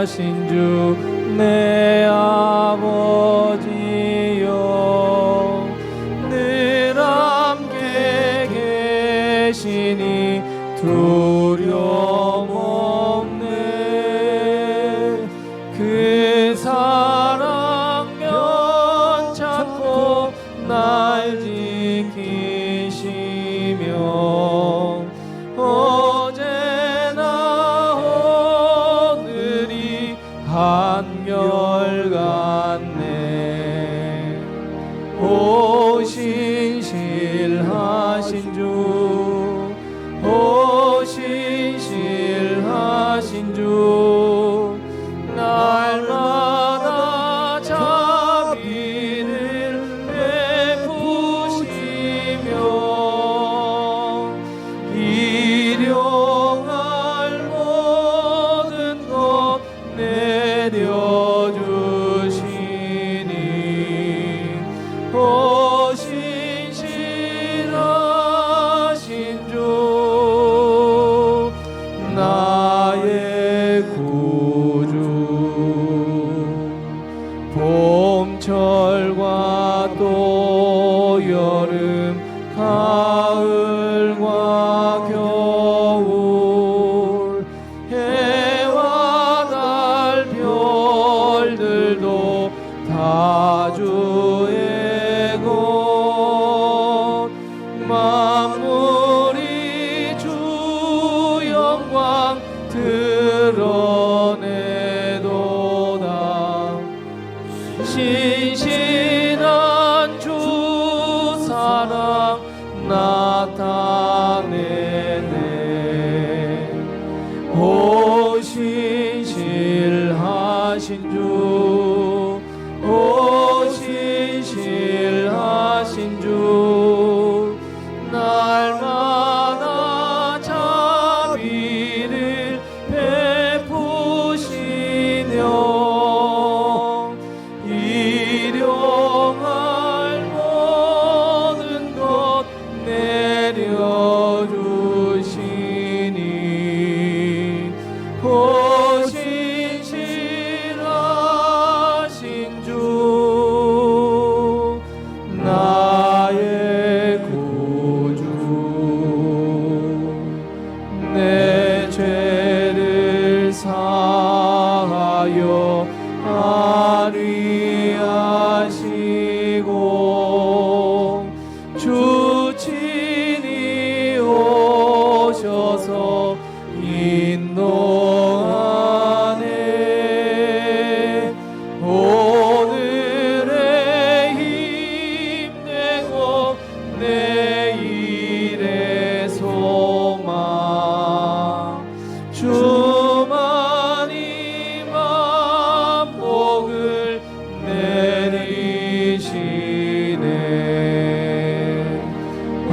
신실하신 주 내 아버지여 늘 함께 계시니 두려움 없네. 그 사랑 면찮고 날 지키시며 어제나 오늘이 한결같네. 오 신실하신 주, 오 신실하신 주, 날마다 자비를 베푸시며 일용할 모든 것 내려주시니 오 신실하신 주 나의 구주. 봄철과 또 여름 가을과 겨울 해와 달 별들도 다 주의 것. 만물이 주 영광 드러내도다. 신실한 주 사랑 나타내네. 오 신실하신 주, 오 신실하신 주, 날마다 자비를 베푸시며 일용할 모든 것 내려주시니 오 신실하신 주 나의 구주. 내 죄를 사하여 안위하시고 주 친히 오셔서 인도하네. 오늘의 힘되고 내일의 소망 주만이 만복을 내리시네.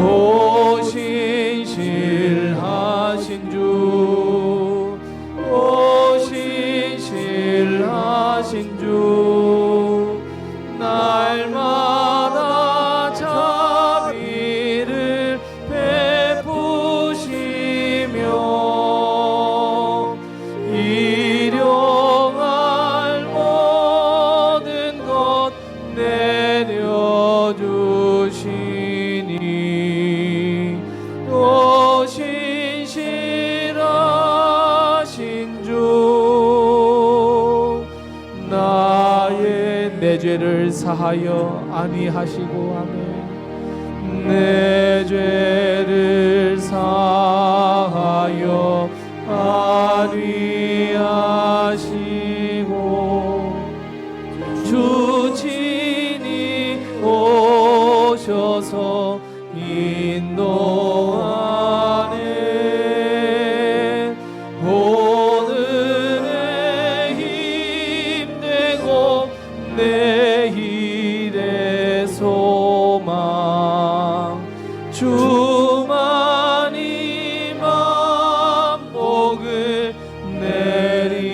오 신실하신 주, 오 신실하신 주, 날마다 자비를 베푸시며 일용할 모든 것 내려주시니 오 신실하신 주 나의 내 죄를 사하여 안위하시고 아멘. 내 죄를 사하여 안위하시고 주 친히 오셔서 인도하네. 오늘의 힘되고 내일의 소망 주만이 만복을 내리시네.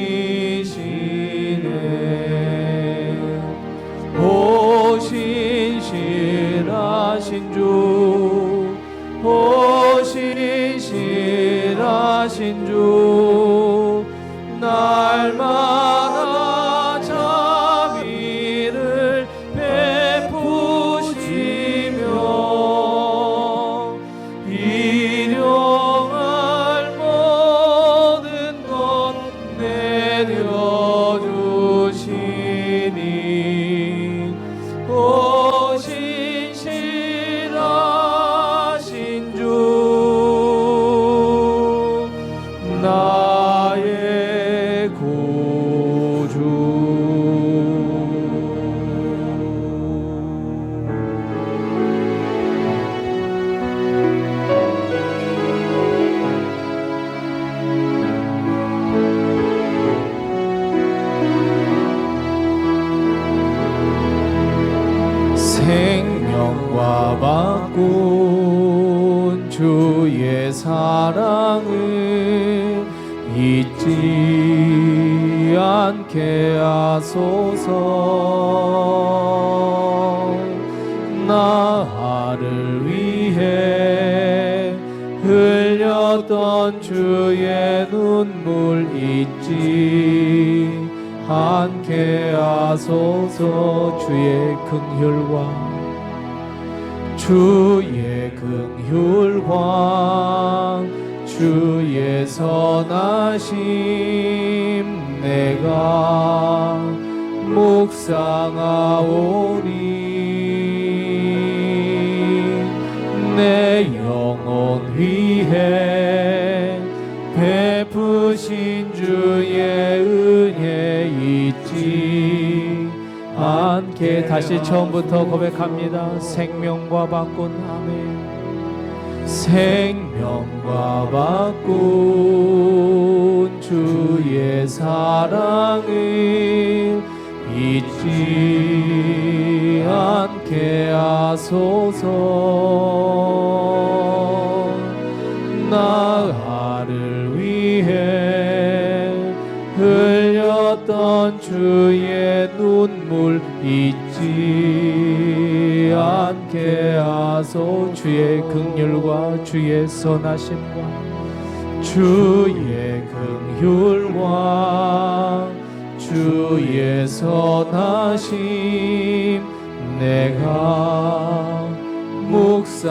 오 신실하신 주, 오 신실하신 주, 날마다 내려주시니 오 신실하신 주 나의 구주. 생명과 바꾼 주의 사랑을 잊지 않게 하소서. 나를 위해 흘렸던 주의 눈물 잊지 않게 하소서. 주의 긍휼과 주의 선하심 내가 묵상하오니 내 영혼 위해 베푸신 주의 은혜 잊지 않게. 다시 처음부터 고백합니다. 생명과 바꾼 아멘. 생명과 바꾼 주의 사랑을 잊지 않게 하소서. 나를 위해 흘렸던 주의 눈물 잊지 않게 하소. 주의 긍휼과 주의 선하심과 주의 긍휼과 주의 선하심 내가 묵상하오니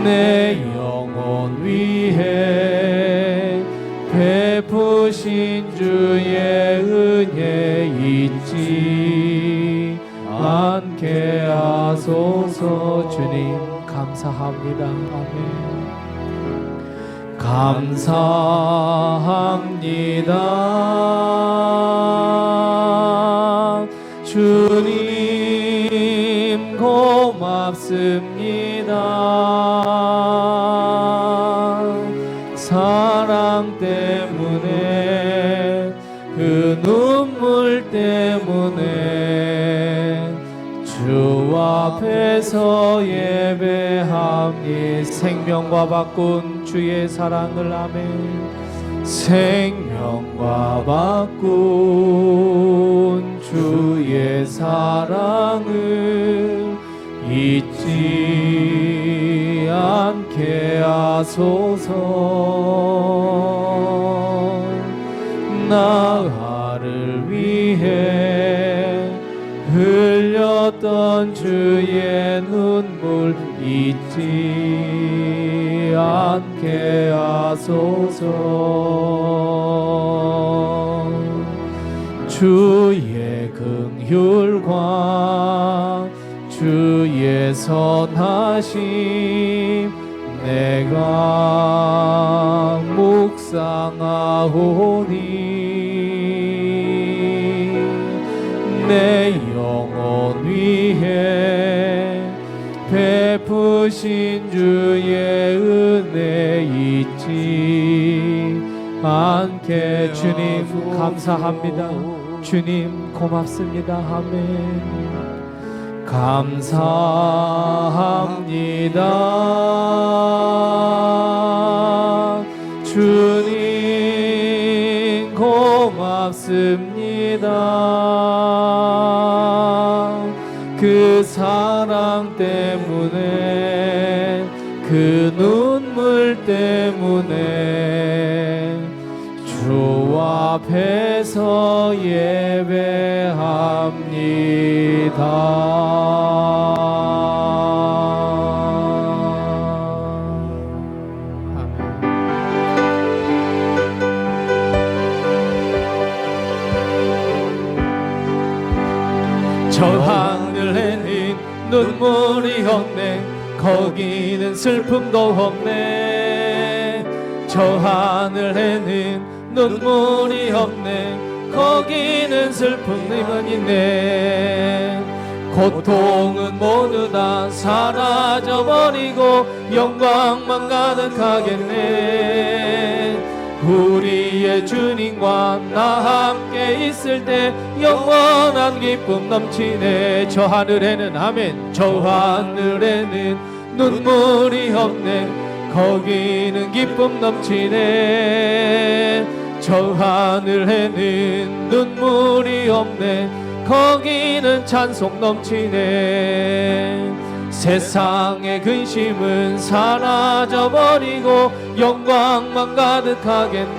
내 영혼 위해 베푸신 주의 은혜 잊지 않게 하소서. 주님 감사합니다. 아멘. 감사합니다. 주님 고맙습니다. 사랑 때문에 그 눈물 때문에 주 앞에서 예배합니. 생명과 바꾼 주의 사랑을 아멘. 생명과 바꾼 주의 사랑을 잊지 않게 하소서. 나를 위해 흘렸던 주의 눈물 잊지 않게 하소서. 주의 긍휼과 주의 선하심 내가 묵상하오니 내 영혼 위해 베푸신 주의 은혜 잊지 않게. 주님 감사합니다. 주님 고맙습니다. 아멘. 감사합니다. 주님 고맙습니다. 그 사랑 때문에 그 눈물 때문에 주 앞에서 예배합니다. 아멘. 저 하늘에는 눈물이 없네 거기는 슬픔도 없네 저 하늘에는 눈물이 없네 거기는 슬픔만 있네 고통은 모두 다 사라져버리고 영광만 가득하겠네 우리의 주님과 나 함께 있을 때 영원한 기쁨 넘치네 저 하늘에는 아멘 저 하늘에는 눈물이 없네 거기는 기쁨 넘치네 저 하늘에는 눈물이 없네 거기는 찬송 넘치네 세상의 근심은 사라져버리고 영광만 가득하겠네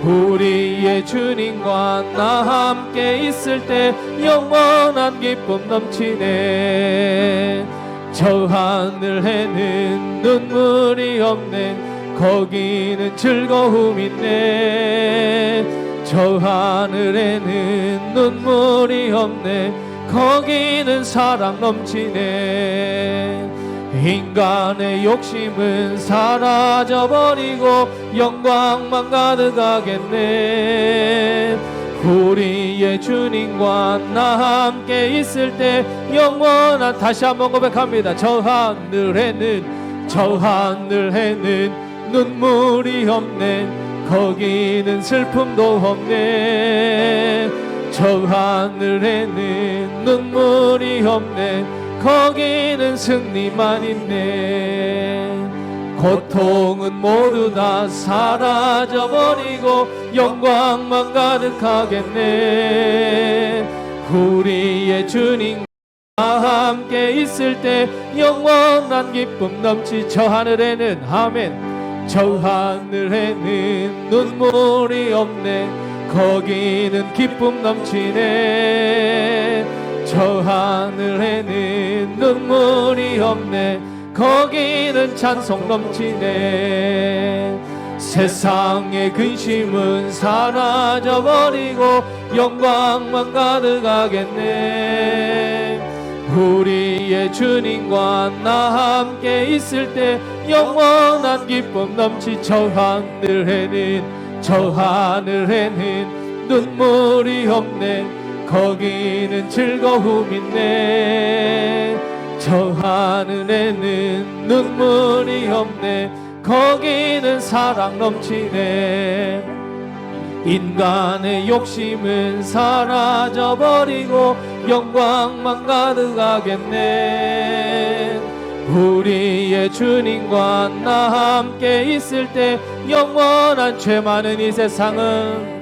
우리의 주님과 나 함께 있을 때 영원한 기쁨 넘치네 저 하늘에는 눈물이 없네 거기는 즐거움 있네 저 하늘에는 눈물이 없네 거기는 사랑 넘치네 인간의 욕심은 사라져버리고 영광만 가득하겠네 우리의 주님과 나 함께 있을 때 영원한 다시 한번 고백합니다 저 하늘에는 눈물이 없네 거기는 슬픔도 없네 저 하늘에는 눈물이 없네 거기는 승리만 있네 고통은 모두 다 사라져버리고 영광만 가득하겠네 우리의 주님과 함께 있을 때 영원한 기쁨 넘치 저 하늘에는 아멘 저 하늘에는 눈물이 없네 거기는 기쁨 넘치네 저 하늘에는 눈물이 없네 거기는 찬송 넘치네 세상의 근심은 사라져버리고 영광만 가득하겠네 우리의 주님과 나 함께 있을 때 영원한 기쁨 넘치 저 하늘에는 눈물이 없네 거기는 즐거움 있네 저 하늘에는 눈물이 없네 거기는 사랑 넘치네 인간의 욕심은 사라져버리고 영광만 가득하겠네 우리의 주님과 나 함께 있을 때 영원한 죄 많은 이 세상은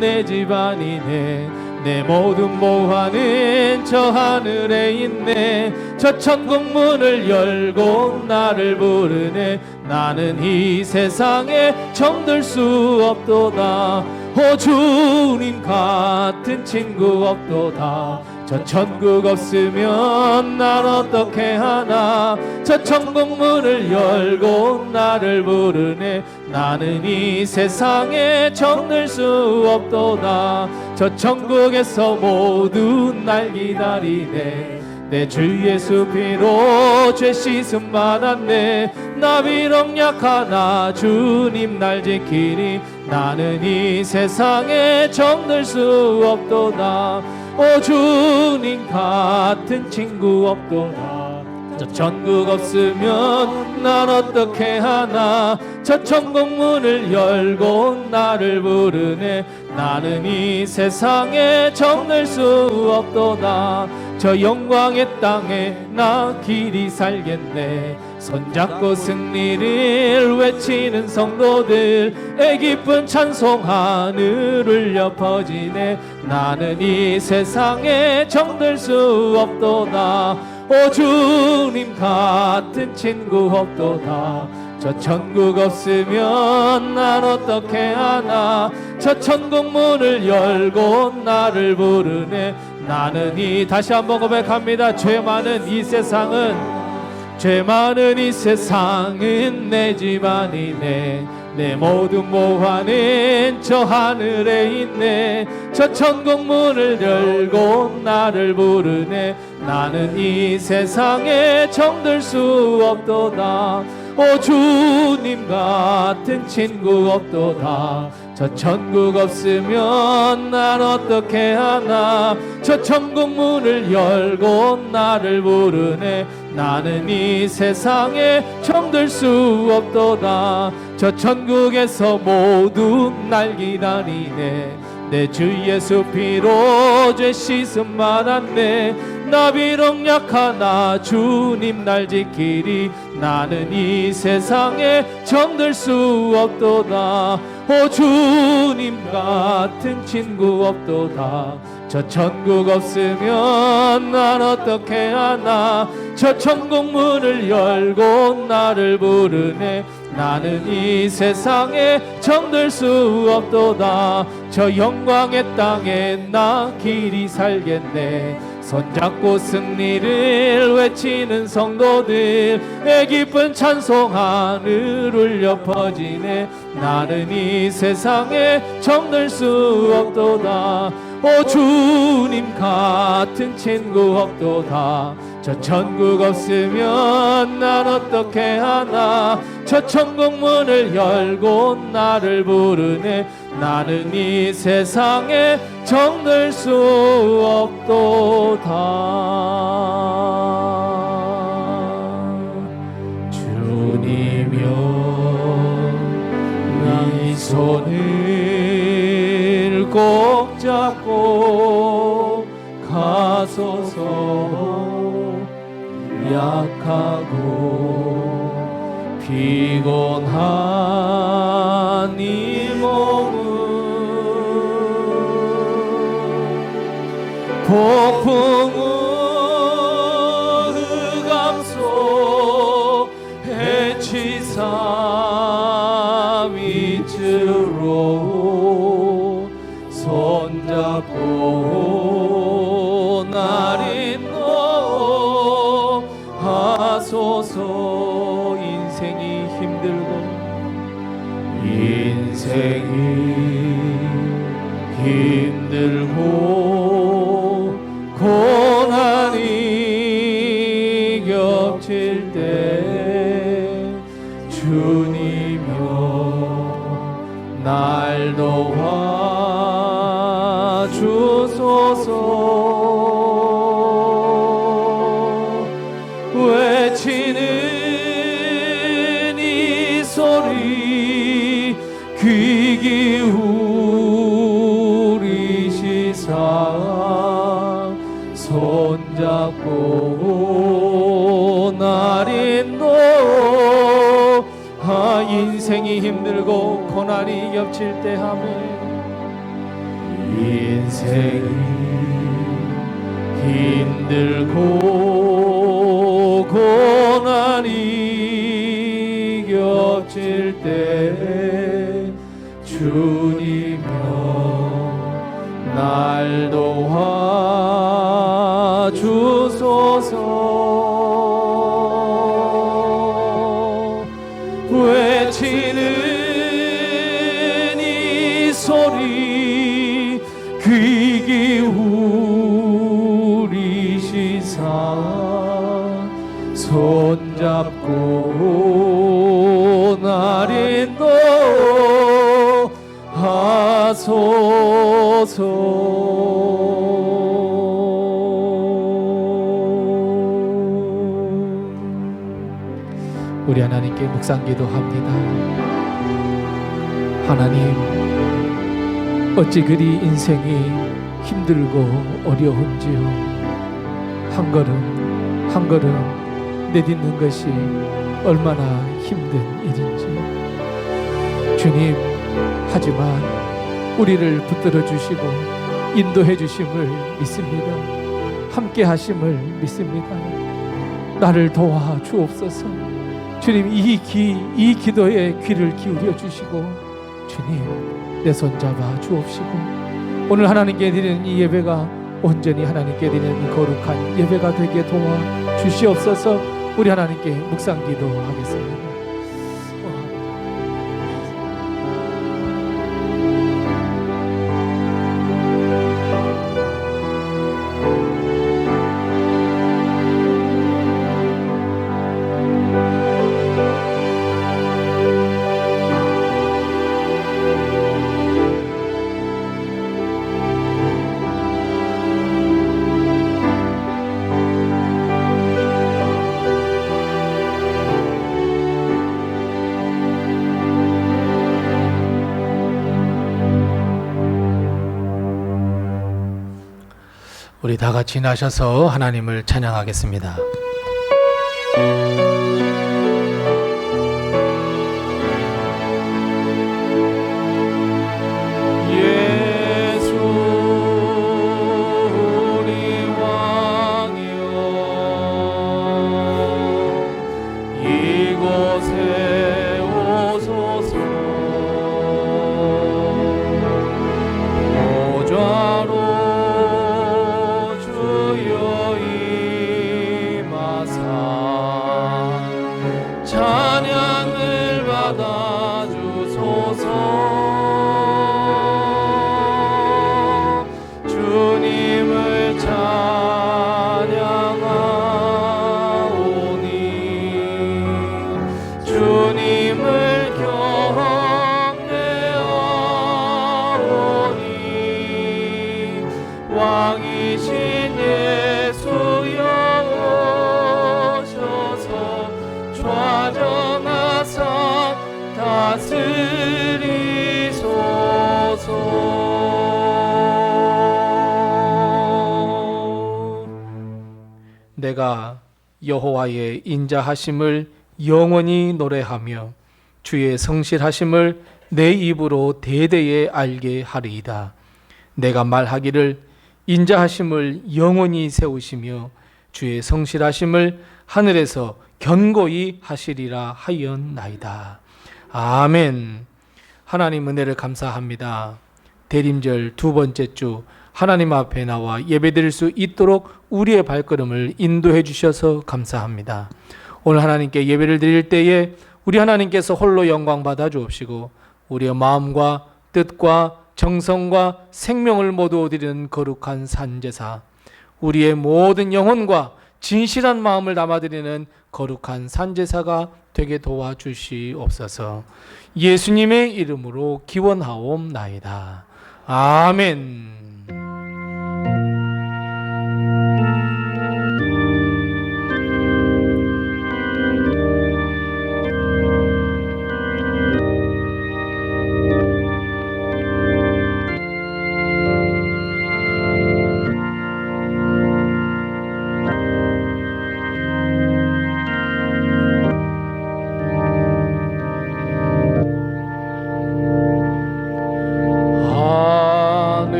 내 집안이네 내 모든 보화는 저 하늘에 있네 저 천국 문을 열고 나를 부르네 나는 이 세상에 정들 수 없도다 오 주님 같은 친구 없도다 저 천국 없으면 날 어떻게 하나 저 천국 문을 열고 나를 부르네 나는 이 세상에 정들 수 없도다 저 천국에서 모두 날 기다리네 내 주 예수 피로 죄 씻음 받았네 나 비록 약하나 주님 날 지키니 나는 이 세상에 정들 수 없도다 오 주님 같은 친구 없도다 저 천국 없으면 난 어떻게 하나 저 천국 문을 열고 나를 부르네 나는 이 세상에 정들 수 없도다 저 영광의 땅에 나 길이 살겠네 손잡고 승리를 외치는 성도들의 기쁜 찬송 하늘 울려 퍼지네 나는 이 세상에 정들 수 없도다 오 주님 같은 친구 없도다 저 천국 없으면 난 어떻게 하나 저 천국 문을 열고 나를 부르네 나는 이 다시 한번 고백합니다 죄 많은 이 세상은 내 집안이네 내 모든 모환은 저 하늘에 있네. 저 천국 문을 열고 나를 부르네. 나는 이 세상에 정들 수 없도다. 오 주님 같은 친구 없도다. 저 천국 없으면 난 어떻게 하나. 저 천국 문을 열고 나를 부르네. 나는 이 세상에 정들 수 없도다. 저 천국에서 모두 날 기다리네. 내 주 예수 피로 죄 씻음 받았네. 나 비록 약하나 주님 날 지키리. 나는 이 세상에 정들 수 없도다. 오 주님 같은 친구 없도다. 저 천국 없으면 난 어떻게 하나. 저 천국 문을 열고 나를 부르네. 나는 이 세상에 정들 수 없도다. 저 영광의 땅에 나 길이 살겠네. 손잡고 승리를 외치는 성도들의 기쁜 찬송 하늘 울려 퍼지네. 나는 이 세상에 정들 수 없도다. 오 주님 같은 친구 없도다. 저 천국 없으면 난 어떻게 하나. 저 천국 문을 열고 나를 부르네. 나는 이 세상에 정들 수 없도다. 주님이여 나의 손을 꼭 잡고 가소서. 약하고 피곤한 이 몸은 폭풍우 흑암 속 해치사 밑으로 손잡고 날 인도 하소서. 인생이 힘들고 고난이 겹칠 때 주님여 날 도와주소서. 외치는 이 소리 귀 기울이시사 손잡고 날 인도. 인생이 힘들고 고난이 겹칠 때 하면 인생이 힘들고 고난이 겹칠 때 주님여 날 도와주소서. 외치는 이 소리 귀 기울이시사 손잡고 날 인도하소서. 우리 하나님께 묵상기도합니다. 하나님, 어찌 그리 인생이 힘들고 어려운지요. 한 걸음 한 걸음 내딛는 것이 얼마나 힘든 일인지. 주님, 하지만 우리를 붙들어 주시고 인도해 주심을 믿습니다. 함께 하심을 믿습니다. 나를 도와 주옵소서. 주님, 이 기도에 귀를 기울여 주시고 주님, 내 손 잡아 주옵시고 오늘 하나님께 드리는 이 예배가 온전히 하나님께 드리는 거룩한 예배가 되게 도와 주시옵소서. 우리 하나님께 묵상 기도하겠습니다. 우리 다 같이 나셔서 하나님을 찬양하겠습니다. 왕이신 예수여 오셔서 좌정하사 다스리소서. 내가 여호와의 인자하심을 영원히 노래하며 주의 성실하심을 내 입으로 대대에 알게 하리이다. 내가 말하기를 인자하심을 영원히 세우시며 주의 성실하심을 하늘에서 견고히 하시리라 하였나이다. 아멘. 하나님 은혜를 감사합니다. 대림절 두 번째 주 하나님 앞에 나와 예배드릴 수 있도록 우리의 발걸음을 인도해 주셔서 감사합니다. 오늘 하나님께 예배를 드릴 때에 우리 하나님께서 홀로 영광 받아 주옵시고 우리의 마음과 뜻과 정성과 생명을 모두 드리는 거룩한 산제사, 우리의 모든 영혼과 진실한 마음을 담아드리는 거룩한 산제사가 되게 도와주시옵소서. 예수님의 이름으로 기원하옵나이다. 아멘.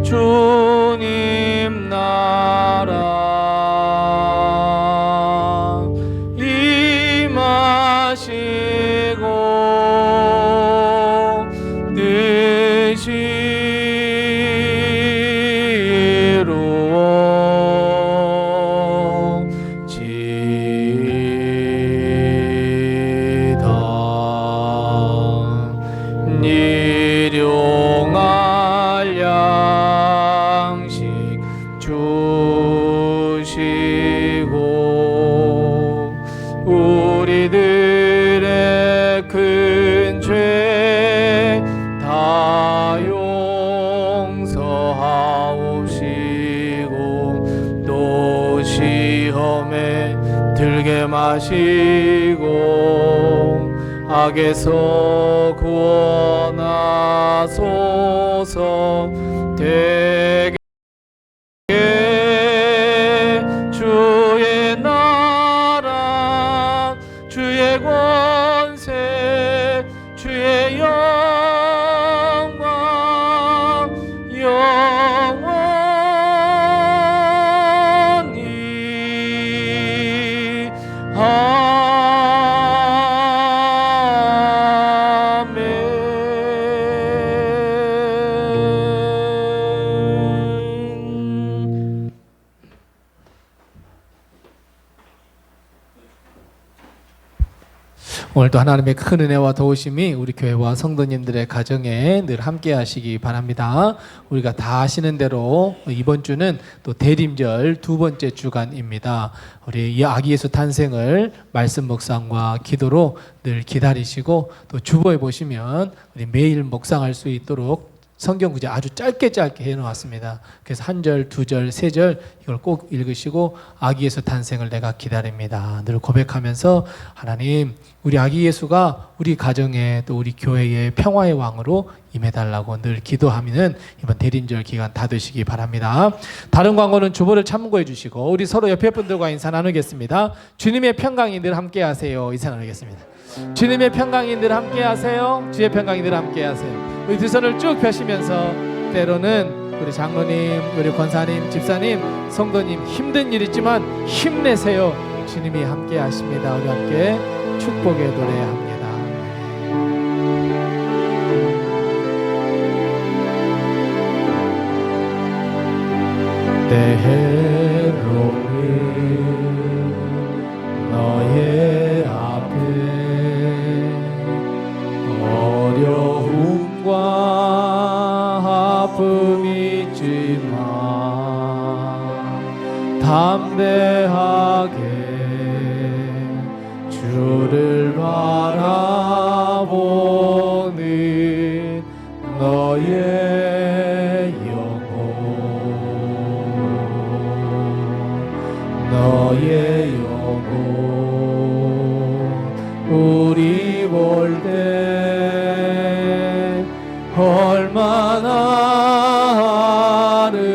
주님 나라 임하시고 뜻이 이루어지다. 일용할 양식 주시고 우리들의 큰 죄 다 용서하옵시고 또 시험에 들게 마시고 악에서 구원하소서. 되게 주의 나라 주의 권세 주의 영광 영원히 아멘. 오늘도 하나님의 큰 은혜와 도우심이 우리 교회와 성도님들의 가정에 늘 함께 하시기 바랍니다. 우리가 다 아시는 대로 이번 주는 또 대림절 두 번째 주간입니다. 우리 이 아기 예수 탄생을 말씀 묵상과 기도로 늘 기다리시고, 또 주보에 보시면 우리 매일 묵상할 수 있도록 성경 구절 아주 짧게 해놓았습니다. 그래서 한 절, 두 절, 세 절 이걸 꼭 읽으시고 아기 예수 탄생을 내가 기다립니다 늘 고백하면서, 하나님, 우리 아기 예수가 우리 가정에 또 우리 교회의 평화의 왕으로 임해달라고 늘 기도하면 이번 대림절 기간 다 되시기 바랍니다. 다른 광고는 주보를 참고해 주시고 우리 서로 옆에 분들과 인사 나누겠습니다. 주님의 평강이 늘 함께 하세요. 인사 나누겠습니다. 주님의 평강이 늘 함께 하세요. 주의 평강이 늘 함께 하세요. 우리 두 손을 쭉 펴시면서, 때로는 우리 장로님, 우리 권사님, 집사님, 성도님 힘든 일 있지만 힘내세요. 주님이 함께 하십니다. 우리 함께 축복의 노래합니다. 때로는 너의 앞에 어려움과 아픔이 있지만 담대하게 주를 바라보는 너의 영혼, 너의 영혼, 우리 볼 때 얼마나 아름다운지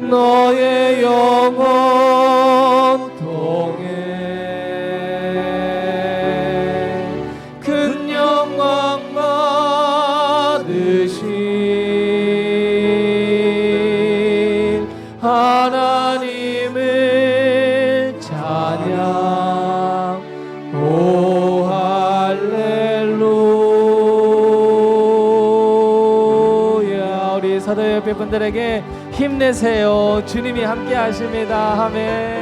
너의 영혼 통해 큰 영광 받으신 하나님을 찬양. 오 할렐루야. 우리 서로 옆에 분들에게 힘내세요. 주님이 함께 하십니다. 아멘.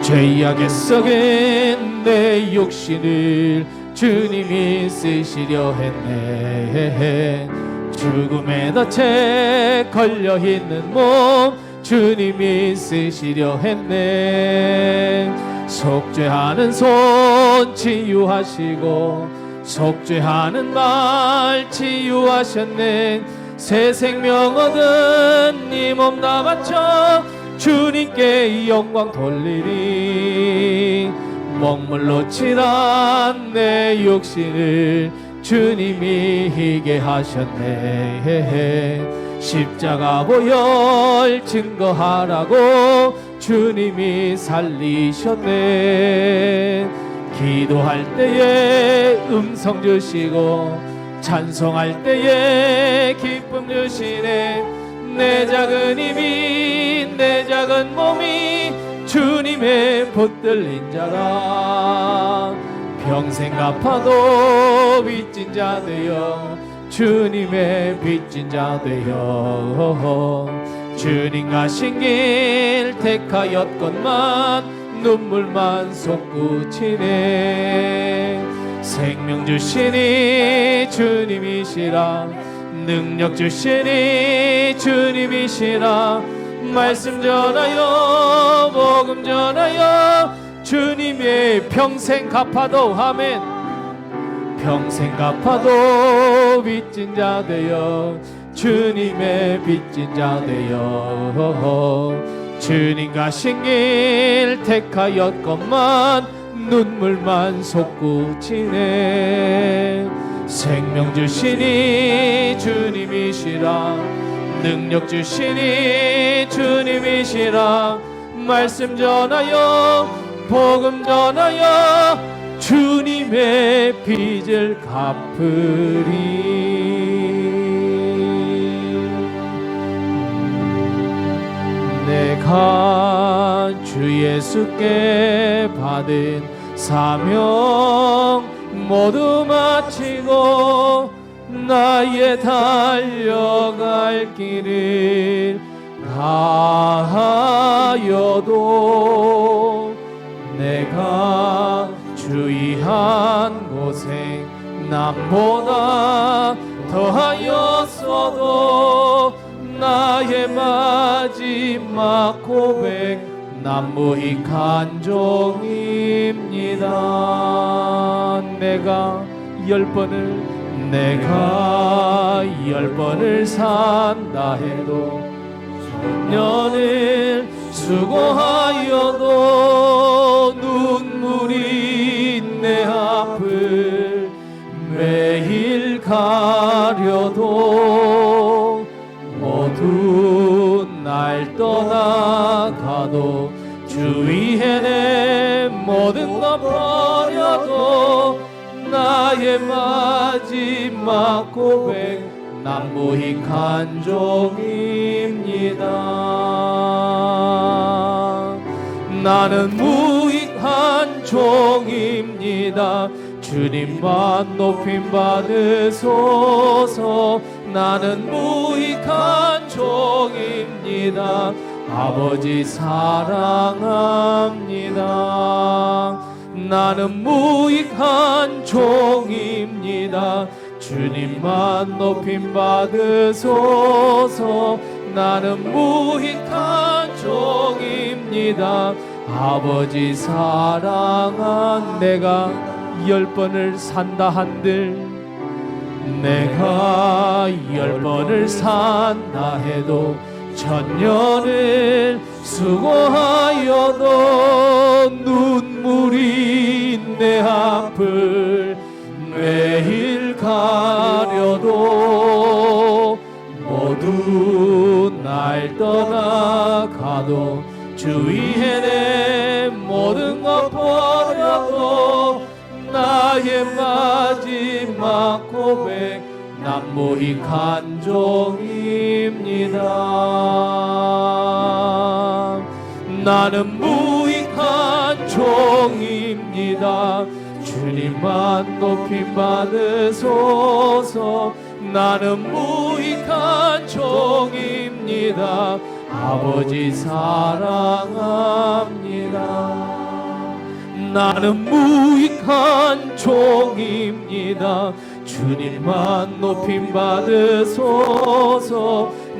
죄악의 썩은 내 육신을 주님이 쓰시려 했네. 죽음의 덫에 걸려있는 몸 주님이 쓰시려 했네. 속죄하는 손 치유하시고 속죄하는 말 치유하셨네. 새 생명 얻은 이 몸 다 바쳐 주님께 영광 돌리리. 먹물로 칠한 내 육신을 주님이 희게 하셨네. 십자가 보혈 증거하라고 주님이 살리셨네. 기도할 때에 음성 주시고 찬송할 때에 기쁨 주시네. 내 작은 힘이 내 작은 몸이 주님의 붙들린 자라. 평생 갚아도 빚진 자 되어 주님의 빚진 자 되어 주님 가신 길 택하였건만 눈물만 솟구치네. 생명 주시니 주님이시라. 능력 주시니 주님이시라. 말씀 전하여 복음 전하여 주님의 평생 갚아도 아멘. 평생 갚아도 빚진 자 되어 주님의 빚진 자 되어 주님 가신 길 택하였건만 눈물만 솟구치네. 생명 주시니 주님이시라. 능력 주시니 주님이시라. 말씀 전하여 복음 전하여 주님의 빚을 갚으리. 내가 주 예수께 받은 사명 모두 마치고 나의 달려갈 길을 다하여도 내가 주의한 곳에 남보다 더하였어도 나의 마지막 고백 난 무익한 종입니다. 내가 10번을 산다 해도 년을 수고하여도 눈물이 내 앞을 매일 가려도 모두 날 떠나가도 주위에 내 모든 것 버려도 나의 마지막 고백 난 무익한 종입니다. 나는 무익한 종입니다. 주님만 높임 받으소서. 나는 무익한 종입니다. 아버지 사랑합니다. 나는 무익한 종입니다. 주님만 높임 받으소서. 나는 무익한 종입니다. 아버지 사랑한 내가 10번을 산다 한들 내가 10번을 산다 해도 천년을 수고하여도 눈물이 내 앞을 매일 가려도 모두 날 떠나가도 주위에 내 모든 것 버려도 나의 마지막 고백 난 무익한 종입니다. 나는 무익한 종입니다. 주님만 높임 받으소서. 나는 무익한 종입니다. 아버지 사랑합니다. 나는 무익한 종입니다. 주님만 높임 받으소서.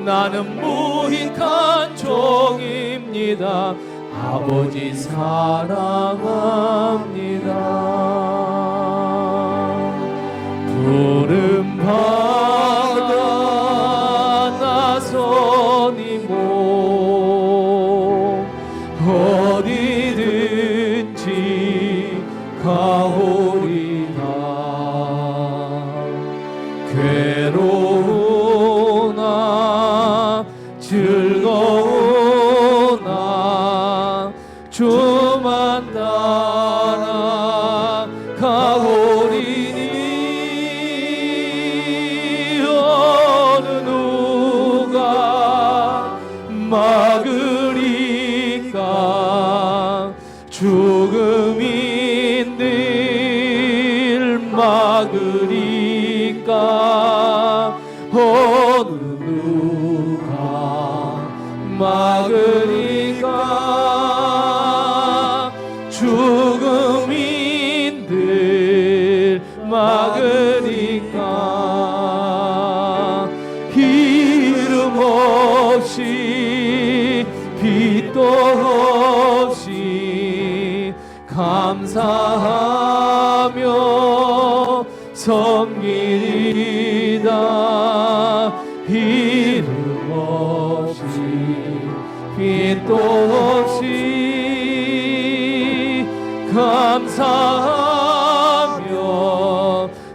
나는 무익한 종입니다. 아버지 사랑합니다. 부름 받아 나서니 뭐 어디든지 가오리다. 괴로우나 즐거우나 주만 따라 가오리니 어느 누가 막으리까. 죽음인들 막으리까. 어느 누가 막으리까. 죽음인들 막으리까. 이름 없이 빛도 없이 감사하며 섬기리다. 이름 없이 빛도 없이 감사하며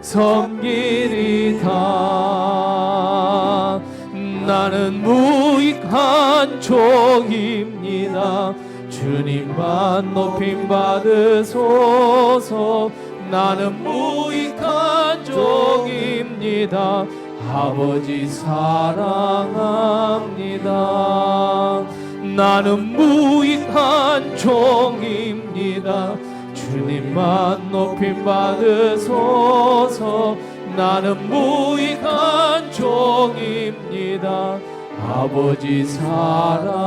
섬기리다. 나는 무익한 종입니다. 주님만 높임 받으소서. 나는 무익한 종입니다. 아버지 사랑합니다. 나는 무익한 종입니다. 주님만 높임 받으소서. 나는 무익한 종입니다. 아버지 사랑합니다.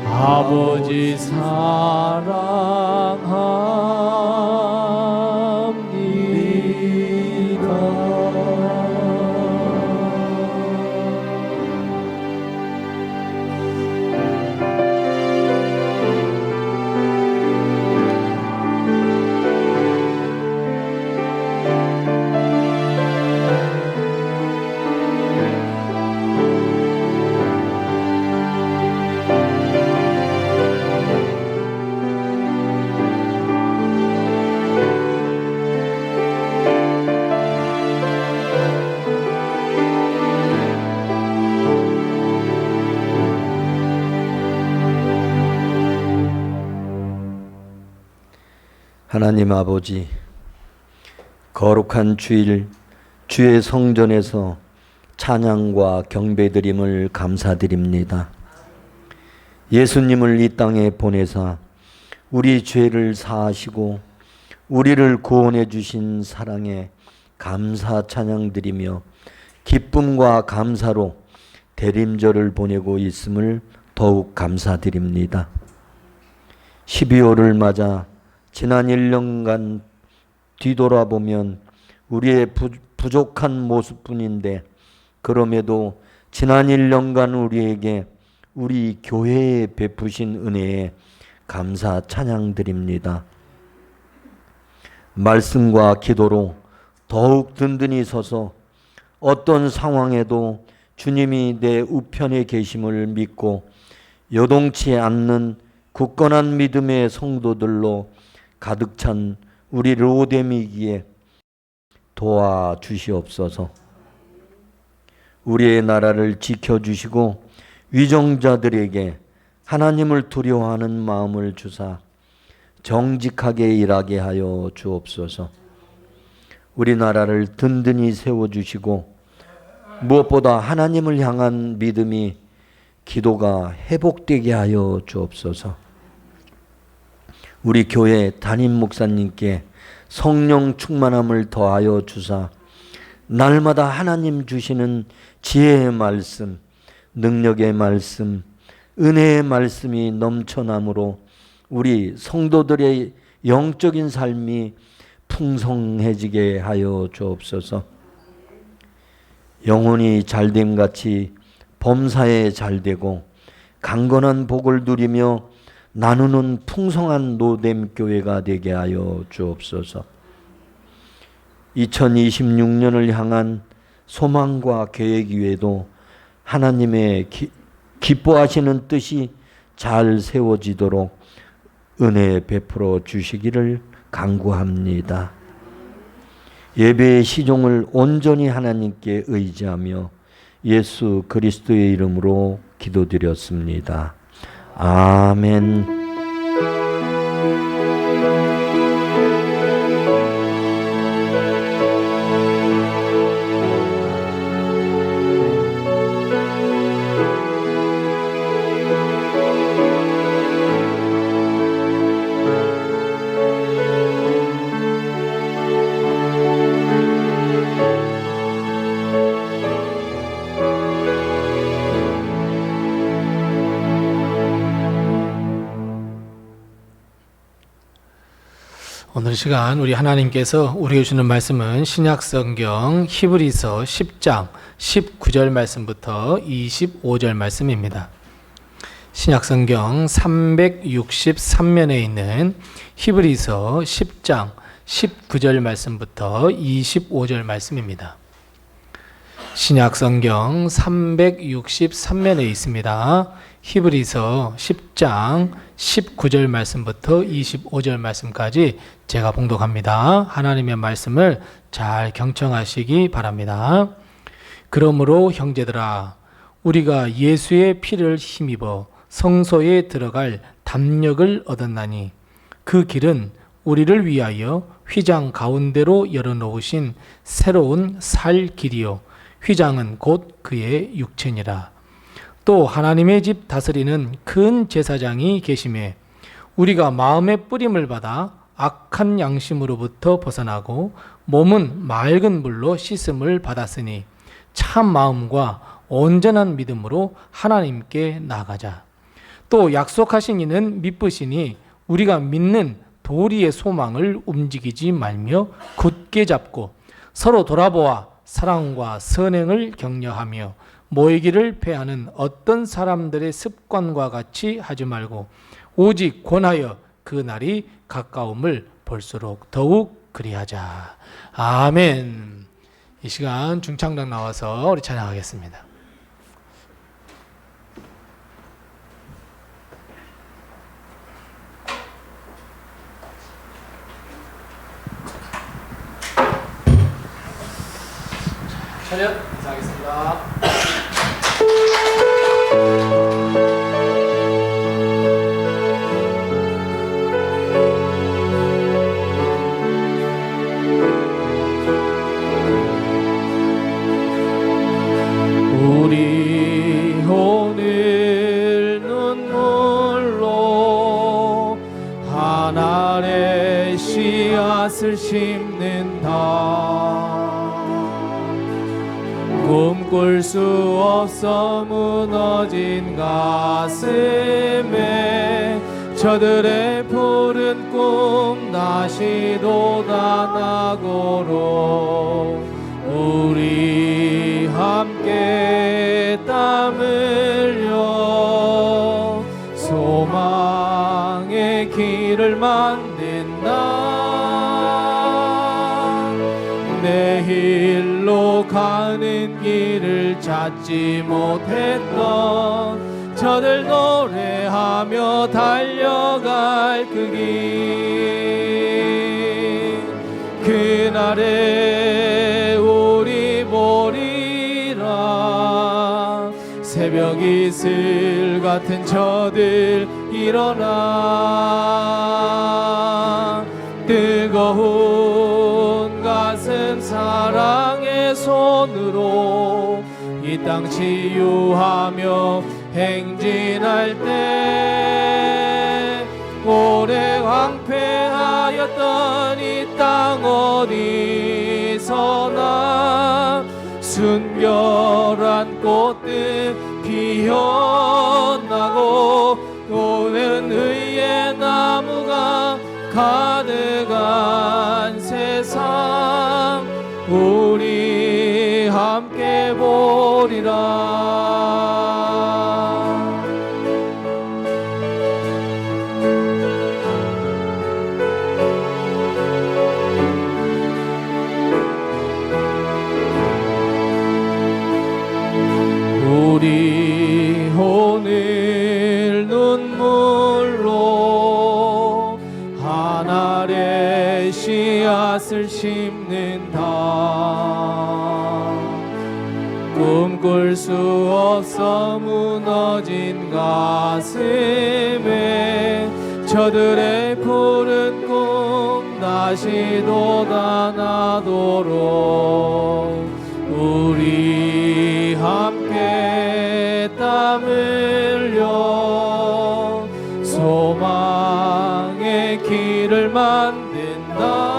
아버지 하나님 아버지, 거룩한 주일 주의 성전에서 찬양과 경배드림을 감사드립니다. 예수님을 이 땅에 보내사 우리 죄를 사하시고 우리를 구원해 주신 사랑에 감사 찬양드리며 기쁨과 감사로 대림절을 보내고 있음을 더욱 감사드립니다. 12월을 맞아 지난 1년간 뒤돌아보면 우리의 부족한 모습뿐인데, 그럼에도 지난 1년간 우리에게 우리 교회에 베푸신 은혜에 감사 찬양드립니다. 말씀과 기도로 더욱 든든히 서서 어떤 상황에도 주님이 내 우편에 계심을 믿고 요동치 않는 굳건한 믿음의 성도들로 가득 찬 우리 로뎀이기에 도와주시옵소서. 우리의 나라를 지켜주시고 위정자들에게 하나님을 두려워하는 마음을 주사 정직하게 일하게 하여 주옵소서. 우리나라를 든든히 세워주시고 무엇보다 하나님을 향한 믿음이, 기도가 회복되게 하여 주옵소서. 우리 교회 담임 목사님께 성령 충만함을 더하여 주사 날마다 하나님 주시는 지혜의 말씀, 능력의 말씀, 은혜의 말씀이 넘쳐남으로 우리 성도들의 영적인 삶이 풍성해지게 하여 주옵소서. 영혼이 잘됨같이 범사에 잘되고 강건한 복을 누리며 나누는 풍성한 로뎀 교회가 되게 하여 주옵소서. 2026년을 향한 소망과 계획 위에도 하나님의 기뻐하시는 뜻이 잘 세워지도록 은혜 베풀어 주시기를 간구합니다. 예배의 시종을 온전히 하나님께 의지하며 예수 그리스도의 이름으로 기도드렸습니다. 아멘. 오늘 시간 우리 하나님께서 우리에게 주는 말씀은 신약성경 히브리서 10장 19절 말씀부터 25절 말씀입니다. 신약성경 363면에 있는 히브리서 10장 19절 말씀부터 25절 말씀입니다. 신약성경 363면에 있습니다. 히브리서 10장 19절 말씀부터 25절 말씀까지 제가 봉독합니다. 하나님의 말씀을 잘 경청하시기 바랍니다. 그러므로 형제들아, 우리가 예수의 피를 힘입어 성소에 들어갈 담력을 얻었나니 그 길은 우리를 위하여 휘장 가운데로 열어놓으신 새로운 살 길이요 휘장은 곧 그의 육체니라. 또 하나님의 집 다스리는 큰 제사장이 계심에 우리가 마음의 뿌림을 받아 악한 양심으로부터 벗어나고 몸은 맑은 물로 씻음을 받았으니 참 마음과 온전한 믿음으로 하나님께 나아가자. 또 약속하신 이는 미쁘시니 우리가 믿는 도리의 소망을 움직이지 말며 굳게 잡고 서로 돌아보아 사랑과 선행을 격려하며 모이기를 패하는 어떤 사람들의 습관과 같이 하지 말고 오직 권하여 그 날이 가까움을 볼수록 더욱 그리하자. 아멘. 이 시간 중창단 나와서 우리 찬양하겠습니다. 찬양 인사하겠습니다. 우리 오늘 눈물로 하늘의 씨앗을 심는다. 꿈꿀 수 없어 무너진 가슴에 저들의 푸른 꿈 다시 돋아나고로 우리 함께 땀 흘려 소망의 길을 만든다. 내일로 가는 길을 찾지 못했던 저들 노래하며 달려갈 그 길, 그날에 우리 보리라. 새벽 이슬 같은 저들 일어나 뜨거운 가슴 사랑의 손으로 이 땅 치유하며 행진할 때 오래 황폐하였던 이 땅 어디서나 순결한 꽃들 피어나고 오는 의의 나무가 가득한 세상 우리 함께 보리라. 우리 오늘 눈물로 하늘의 씨앗을 심는다. 꿈꿀 수 없어 무너진 가슴에 저들의 푸른 꿈 다시 돋아나도록 우리 함께 땀 흘려 소망의 길을 만든다.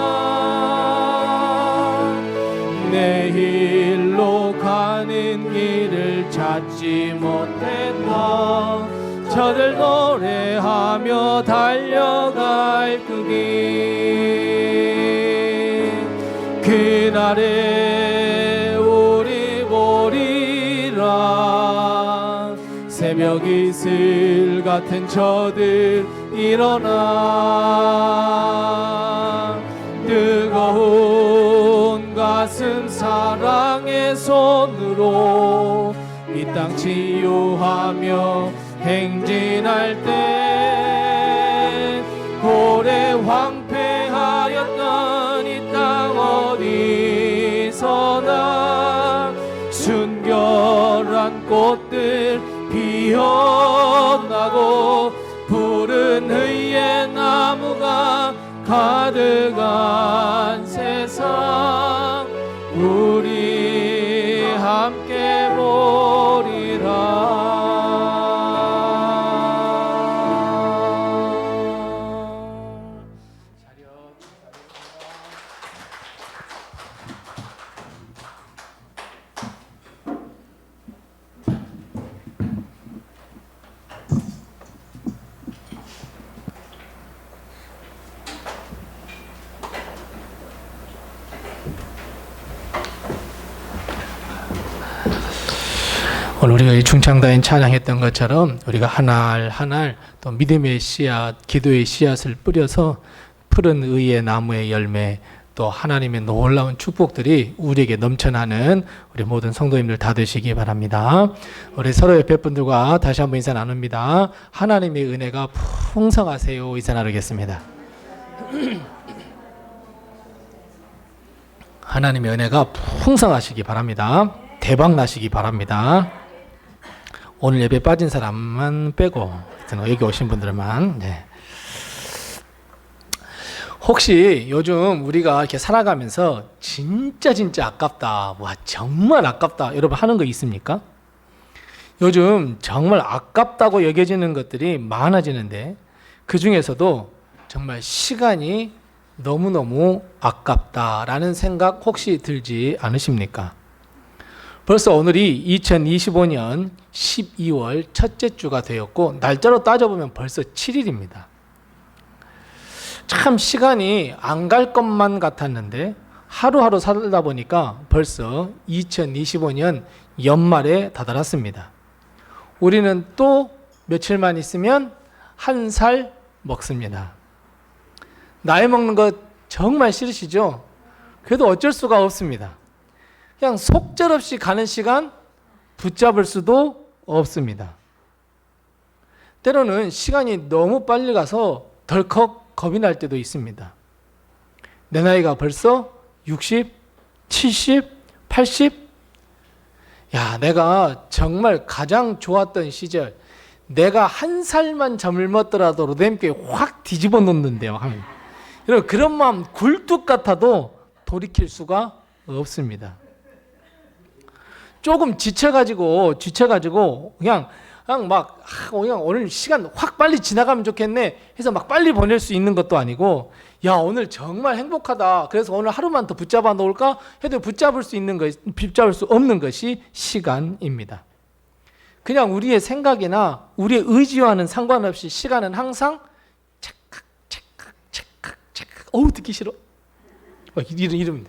내일로 가는 길을 찾지 못했던 저들 노래하며 달려갈 그 길, 그날에 우리 보리라. 새벽 이슬 같은 저들 일어나 뜨거운 가슴 사랑의 손으로 이 땅 치유하며 행진할 때 오래 황폐하였던 이 땅 어디서나 순결한 꽃들 피어나고 푸른 의의 나무가 가득한 세상 우리 함께 보리라. 오늘 우리가 이 중창단인 찬양했던 것처럼 우리가 한 알 한 알 또 믿음의 씨앗, 기도의 씨앗을 뿌려서 푸른 의의 나무의 열매, 또 하나님의 놀라운 축복들이 우리에게 넘쳐나는 우리 모든 성도님들 다 되시기 바랍니다. 우리 서로 옆에 분들과 다시 한번 인사 나눕니다. 하나님의 은혜가 풍성하세요. 인사 나누겠습니다. 하나님의 은혜가 풍성하시기 바랍니다. 대박 나시기 바랍니다. 오늘 예배 빠진 사람만 빼고 여기 오신 분들만. 네. 혹시 요즘 우리가 이렇게 살아가면서 진짜 아깝다, 와 정말 아깝다 여러분 하는 거 있습니까? 요즘 정말 아깝다고 여겨지는 것들이 많아지는데 그 중에서도 정말 시간이 너무너무 아깝다라는 생각 혹시 들지 않으십니까? 벌써 오늘이 2025년 12월 첫째 주가 되었고 날짜로 따져보면 벌써 7일입니다. 참 시간이 안 갈 것만 같았는데 하루하루 살다 보니까 벌써 2025년 연말에 다다랐습니다. 우리는 또 며칠만 있으면 한 살 먹습니다. 나이 먹는 거 정말 싫으시죠? 그래도 어쩔 수가 없습니다. 그냥 속절없이 가는 시간 붙잡을 수도 없습니다. 때로는 시간이 너무 빨리 가서 덜컥 겁이 날 때도 있습니다. 내 나이가 벌써 60, 70, 80? 야, 내가 정말 가장 좋았던 시절, 내가 한 살만 젊었더라도 로뎀께 확 뒤집어 놓는데요. 여러분, 그런 마음 굴뚝 같아도 돌이킬 수가 없습니다. 조금 지쳐가지고 그냥 오늘 시간 확 빨리 지나가면 좋겠네 해서 막 빨리 보낼 수 있는 것도 아니고, 야 오늘 정말 행복하다 그래서 오늘 하루만 더 붙잡아 놓을까 해도 붙잡을 수 없는 것이 시간입니다. 그냥 우리의 생각이나 우리의 의지와는 상관없이 시간은 항상 찰칵 어우 듣기 싫어 이러면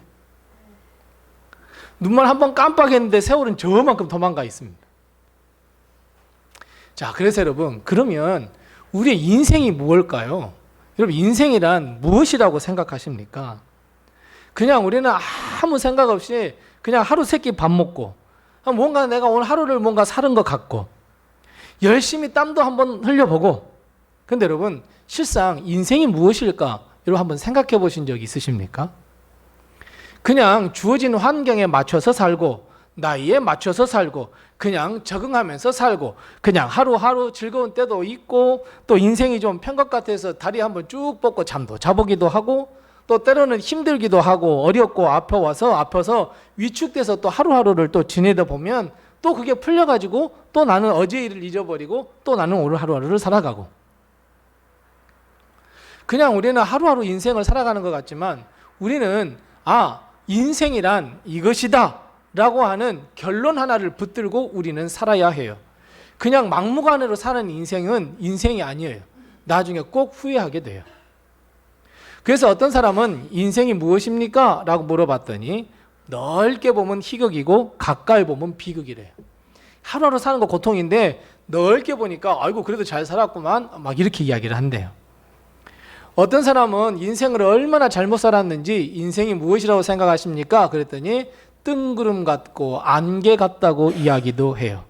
눈만 한번 깜빡했는데 세월은 저만큼 도망가 있습니다. 자, 그래서 여러분, 그러면 우리의 인생이 무엇일까요? 여러분, 인생이란 무엇이라고 생각하십니까? 그냥 우리는 아무 생각 없이 그냥 하루 세끼 밥 먹고, 뭔가 내가 오늘 하루를 뭔가 사는 것 같고, 열심히 땀도 한번 흘려보고, 근데 여러분, 실상 인생이 무엇일까? 여러분 한번 생각해 보신 적 있으십니까? 그냥 주어진 환경에 맞춰서 살고, 나이에 맞춰서 살고, 그냥 적응하면서 살고, 그냥 하루하루 즐거운 때도 있고, 또 인생이 좀 편 것 같아서 다리 한번 쭉 뻗고 잠도 자보기도 하고, 또 때로는 힘들기도 하고 어렵고 아파서 위축돼서 또 하루하루를 또 지내다 보면 또 그게 풀려가지고 또 나는 어제 일을 잊어버리고 또 나는 오늘 하루하루를 살아가고, 그냥 우리는 하루하루 인생을 살아가는 것 같지만 우리는 인생이란 이것이다 라고 하는 결론 하나를 붙들고 우리는 살아야 해요. 그냥 막무가내로 사는 인생은 인생이 아니에요. 나중에 꼭 후회하게 돼요. 그래서 어떤 사람은 인생이 무엇입니까? 라고 물어봤더니 넓게 보면 희극이고 가까이 보면 비극이래요. 하루하루 사는 거 고통인데 넓게 보니까 아이고 그래도 잘 살았구만 막 이렇게 이야기를 한대요. 어떤 사람은 인생을 얼마나 잘못 살았는지 인생이 무엇이라고 생각하십니까? 그랬더니 뜬구름 같고 안개 같다고 이야기도 해요.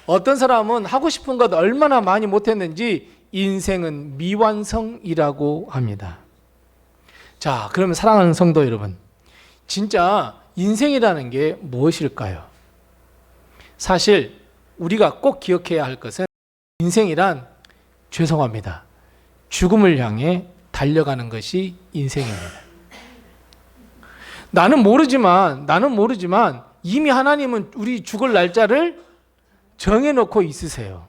어떤 사람은 하고 싶은 것 얼마나 많이 못했는지 인생은 미완성이라고 합니다. 자, 그러면 사랑하는 성도 여러분, 진짜 인생이라는 게 무엇일까요? 사실 우리가 꼭 기억해야 할 것은 인생이란 죄송합니다. 죽음을 향해 달려가는 것이 인생입니다. 나는 모르지만 이미 하나님은 우리 죽을 날짜를 정해놓고 있으세요.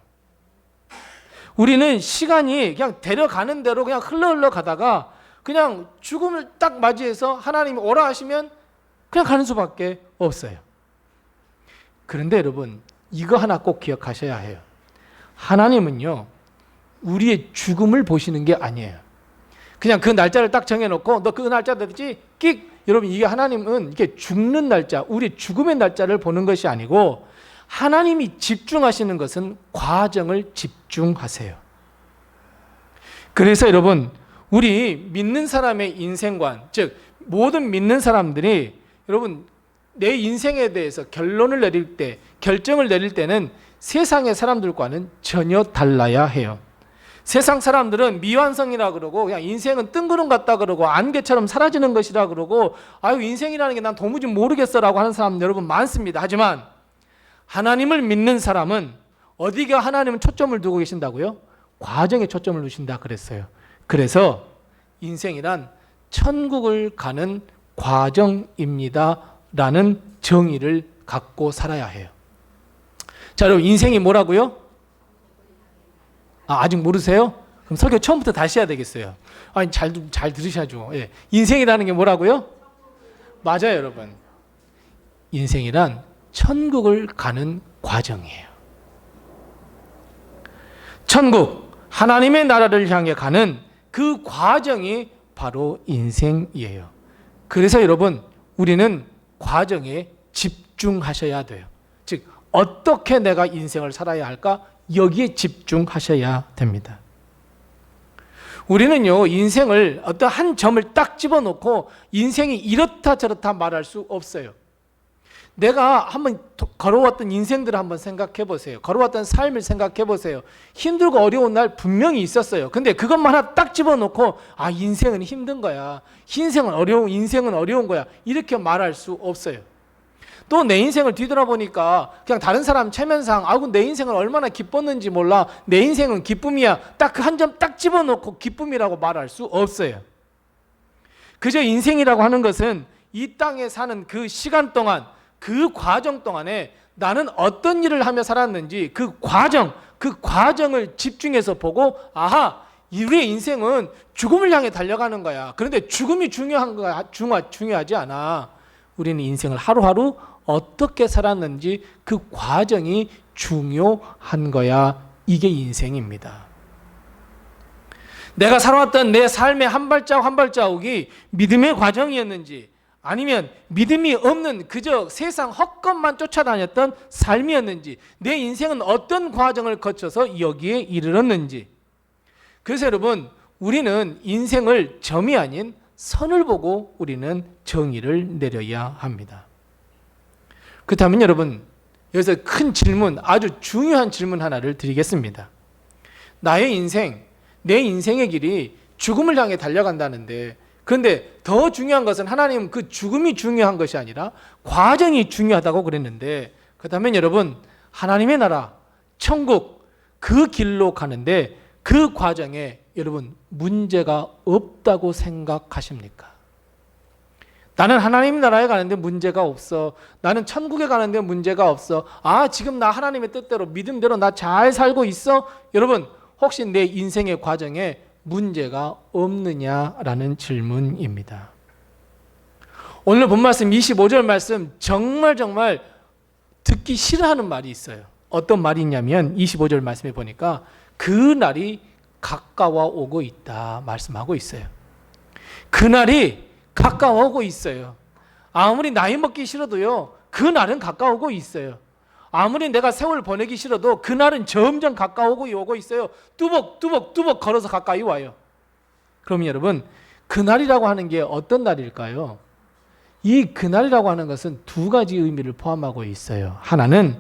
우리는 시간이 그냥 데려가는 대로 그냥 흘러 가다가 그냥 죽음을 딱 맞이해서 하나님이 오라 하시면 그냥 가는 수밖에 없어요. 그런데 여러분, 이거 하나 꼭 기억하셔야 해요. 하나님은요, 우리의 죽음을 보시는 게 아니에요. 그냥 그 날짜를 딱 정해놓고 너 그 날짜 되지? 끽! 여러분, 이게 하나님은 이게 죽는 날짜, 우리 죽음의 날짜를 보는 것이 아니고 하나님이 집중하시는 것은 과정을 집중하세요. 그래서 여러분, 우리 믿는 사람의 인생관, 즉 모든 믿는 사람들이 여러분 내 인생에 대해서 결론을 내릴 때, 결정을 내릴 때는 세상의 사람들과는 전혀 달라야 해요. 세상 사람들은 미완성이라 그러고 그냥 인생은 뜬구름 같다 그러고 안개처럼 사라지는 것이라 그러고 아유 인생이라는 게 난 도무지 모르겠어라고 하는 사람 여러분 많습니다. 하지만 하나님을 믿는 사람은 어디가 하나님은 초점을 두고 계신다고요? 과정에 초점을 두신다 그랬어요. 그래서 인생이란 천국을 가는 과정입니다 라는 정의를 갖고 살아야 해요. 자, 여러분 인생이 뭐라고요? 아직 모르세요? 그럼 설교 처음부터 다시 해야 되겠어요. 아니 잘 들으셔야죠. 예. 인생이라는 게 뭐라고요? 맞아요, 여러분. 인생이란 천국을 가는 과정이에요. 천국, 하나님의 나라를 향해 가는 그 과정이 바로 인생이에요. 그래서 여러분, 우리는 과정에 집중하셔야 돼요. 즉, 어떻게 내가 인생을 살아야 할까? 여기에 집중하셔야 됩니다. 우리는요, 인생을 어떤 한 점을 딱 집어놓고 인생이 이렇다 저렇다 말할 수 없어요. 내가 한번 걸어왔던 인생들을 한번 생각해 보세요. 걸어왔던 삶을 생각해 보세요. 힘들고 어려운 날 분명히 있었어요. 근데 그것만 하나 딱 집어놓고 아, 인생은 힘든 거야. 인생은 어려운 거야. 이렇게 말할 수 없어요. 또 내 인생을 뒤돌아보니까 그냥 다른 사람 체면상 아우 내 인생은 얼마나 기뻤는지 몰라. 내 인생은 기쁨이야. 딱 그 한 점 딱 집어넣고 기쁨이라고 말할 수 없어요. 그저 인생이라고 하는 것은 이 땅에 사는 그 시간 동안, 그 과정 동안에 나는 어떤 일을 하며 살았는지 그 과정을 집중해서 보고 아하, 우리의 인생은 죽음을 향해 달려가는 거야. 그런데 죽음이 중요한 거야. 중요하지 않아. 우리는 인생을 하루하루 어떻게 살았는지 그 과정이 중요한 거야. 이게 인생입니다. 내가 살아왔던 내 삶의 한 발자국 한 발자국이 믿음의 과정이었는지 아니면 믿음이 없는 그저 세상 헛것만 쫓아다녔던 삶이었는지 내 인생은 어떤 과정을 거쳐서 여기에 이르렀는지. 그래서 여러분, 우리는 인생을 점이 아닌 선을 보고 우리는 정의를 내려야 합니다. 그렇다면 여러분, 여기서 큰 질문, 아주 중요한 질문 하나를 드리겠습니다. 나의 인생, 내 인생의 길이 죽음을 향해 달려간다는데, 그런데 더 중요한 것은 하나님은 그 죽음이 중요한 것이 아니라 과정이 중요하다고 그랬는데, 그렇다면 여러분, 하나님의 나라, 천국, 그 길로 가는데 그 과정에 여러분 문제가 없다고 생각하십니까? 나는 하나님 나라에 가는데 문제가 없어. 나는 천국에 가는데 문제가 없어. 아, 지금 나 하나님의 뜻대로 믿음대로 나 잘 살고 있어? 여러분, 혹시 내 인생의 과정에 문제가 없느냐라는 질문입니다. 오늘 본 말씀 25절 말씀 정말 듣기 싫어하는 말이 있어요. 어떤 말이 있냐면 25절 말씀에 보니까 그 날이 가까워 오고 있다 말씀하고 있어요. 그날이 가까워 오고 있어요. 아무리 나이 먹기 싫어도요, 그날은 가까우고 있어요. 아무리 내가 세월 보내기 싫어도 그날은 점점 가까우고 오고 있어요. 뚜벅 걸어서 가까이 와요. 그럼 여러분, 그날이라고 하는 게 어떤 날일까요? 이 그날이라고 하는 것은 두 가지 의미를 포함하고 있어요. 하나는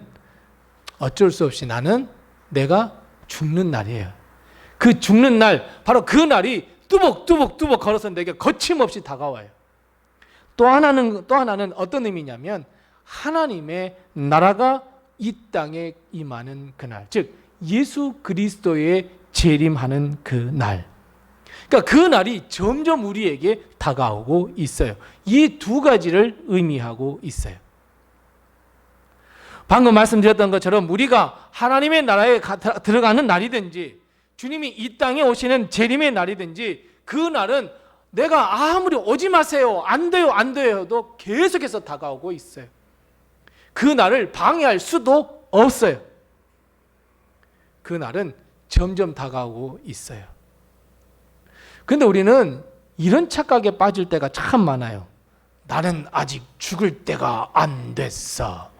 어쩔 수 없이 나는 내가 죽는 날이에요. 그 죽는 날, 바로 그 날이 뚜벅 걸어서 내게 거침없이 다가와요. 또 하나는 어떤 의미냐면 하나님의 나라가 이 땅에 임하는 그날, 즉 예수 그리스도의 재림하는 그 날. 그러니까 그 날이 점점 우리에게 다가오고 있어요. 이 두 가지를 의미하고 있어요. 방금 말씀드렸던 것처럼 우리가 하나님의 나라에 들어가는 날이든지 주님이 이 땅에 오시는 재림의 날이든지 그 날은 내가 아무리 오지 마세요, 안 돼요 해도 계속해서 다가오고 있어요. 그 날을 방해할 수도 없어요. 그 날은 점점 다가오고 있어요. 그런데 우리는 이런 착각에 빠질 때가 참 많아요. 나는 아직 죽을 때가 안 됐어.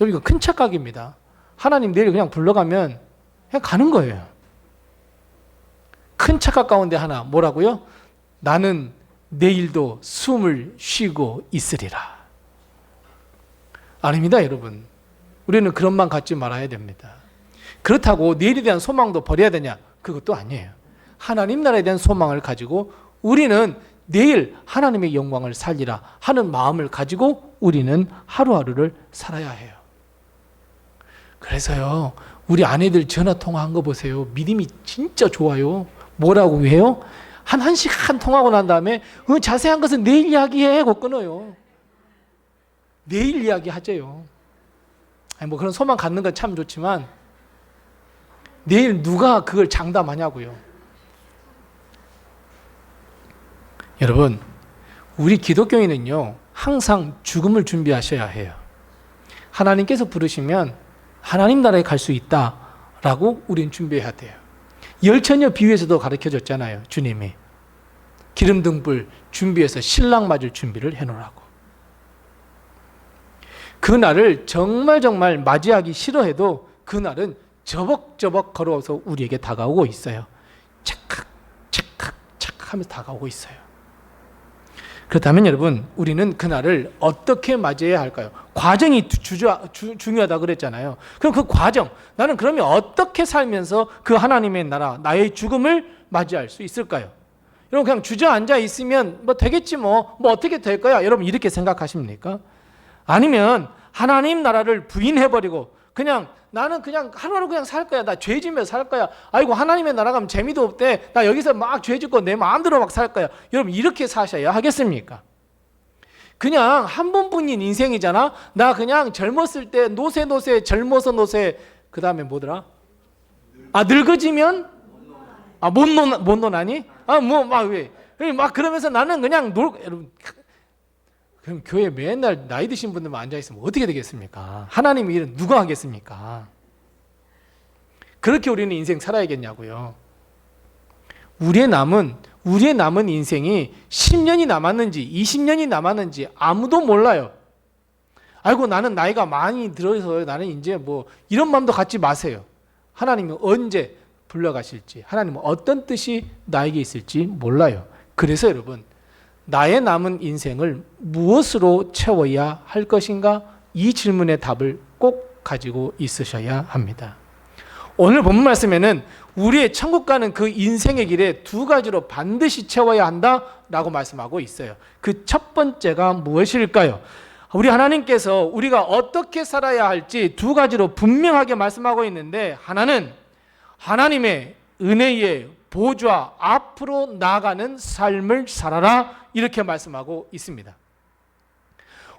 여러분 이거 큰 착각입니다. 하나님 내일 그냥 불러가면 그냥 가는 거예요. 큰 착각 가운데 하나 뭐라고요? 나는 내일도 숨을 쉬고 있으리라. 아닙니다, 여러분. 우리는 그런 마음 갖지 말아야 됩니다. 그렇다고 내일에 대한 소망도 버려야 되냐? 그것도 아니에요. 하나님 나라에 대한 소망을 가지고 우리는 내일 하나님의 영광을 살리라 하는 마음을 가지고 우리는 하루하루를 살아야 해요. 그래서요, 우리 아내들 전화 통화한 거 보세요. 믿음이 진짜 좋아요. 뭐라고 해요? 한 1시간 통화하고 난 다음에 자세한 것은 내일 이야기해 하고 끊어요. 내일 이야기하재요. 뭐 그런 소망 갖는 건 참 좋지만 내일 누가 그걸 장담하냐고요. 여러분, 우리 기독교인은요 항상 죽음을 준비하셔야 해요. 하나님께서 부르시면 하나님 나라에 갈 수 있다라고 우리는 준비해야 돼요. 열처녀 비유에서도 가르쳐줬잖아요. 주님이 기름 등불 준비해서 신랑 맞을 준비를 해놓으라고. 그날을 정말 맞이하기 싫어해도 그날은 저벅저벅 걸어서 우리에게 다가오고 있어요. 착각 하면서 다가오고 있어요. 그렇다면 여러분, 우리는 그날을 어떻게 맞이해야 할까요? 과정이 중요하다 그랬잖아요. 그럼 그 과정, 나는 그러면 어떻게 살면서 그 하나님의 나라, 나의 죽음을 맞이할 수 있을까요? 여러분 그냥 주저앉아 있으면 뭐 되겠지 뭐 어떻게 될 거야? 여러분 이렇게 생각하십니까? 아니면 하나님 나라를 부인해버리고 그냥 나는 그냥 하루하루 그냥 살 거야. 나 죄 지면서 살 거야. 아이고 하나님의 나라 가면 재미도 없대. 나 여기서 막 죄 짓고 내 마음대로 막 살 거야. 여러분 이렇게 사셔야 하겠습니까? 그냥 한 번뿐인 인생이잖아. 나 그냥 젊었을 때 노세 젊어서 노세. 그 다음에 뭐더라? 늙어지면 못 노나니? 막 그러면서 나는 그냥 여러분, 그럼 교회 맨날 나이 드신 분들만 앉아있으면 어떻게 되겠습니까? 하나님의 일은 누가 하겠습니까? 그렇게 우리는 인생 살아야겠냐고요. 우리의 남은 인생이 10년이 남았는지 20년이 남았는지 아무도 몰라요. 아이고 나는 나이가 많이 들어서 나는 이제 뭐 이런 마음도 갖지 마세요. 하나님은 언제 불러가실지, 하나님은 어떤 뜻이 나에게 있을지 몰라요. 그래서 여러분, 나의 남은 인생을 무엇으로 채워야 할 것인가? 이 질문의 답을 꼭 가지고 있으셔야 합니다. 오늘 본문 말씀에는 우리의 천국 가는 그 인생의 길에 두 가지로 반드시 채워야 한다라고 말씀하고 있어요. 그 첫 번째가 무엇일까요? 우리 하나님께서 우리가 어떻게 살아야 할지 두 가지로 분명하게 말씀하고 있는데, 하나는 하나님의 은혜의 보좌 앞으로 나아가는 삶을 살아라, 이렇게 말씀하고 있습니다.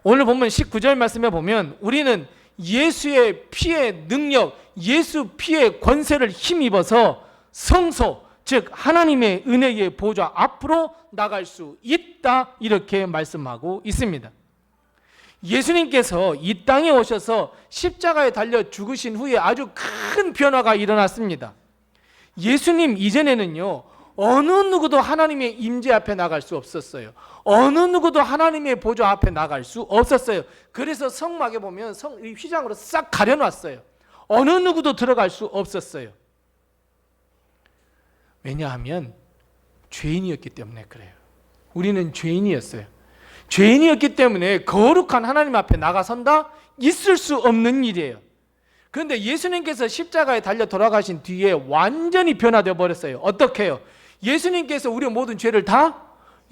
오늘 본문 19절 말씀에 보면 우리는 예수의 피의 능력, 예수 피의 권세를 힘입어서 성소, 즉 하나님의 은혜의 보좌 앞으로 나갈 수 있다, 이렇게 말씀하고 있습니다. 예수님께서 이 땅에 오셔서 십자가에 달려 죽으신 후에 아주 큰 변화가 일어났습니다. 예수님 이전에는요, 어느 누구도 하나님의 임재 앞에 나갈 수 없었어요. 어느 누구도 하나님의 보좌 앞에 나갈 수 없었어요. 그래서 성막에 보면 휘장으로 싹 가려놨어요. 어느 누구도 들어갈 수 없었어요. 왜냐하면 죄인이었기 때문에 그래요. 우리는 죄인이었어요. 죄인이었기 때문에 거룩한 하나님 앞에 나가선다? 있을 수 없는 일이에요. 그런데 예수님께서 십자가에 달려 돌아가신 뒤에 완전히 변화되어 버렸어요. 어떻게 해요? 예수님께서 우리의 모든 죄를 다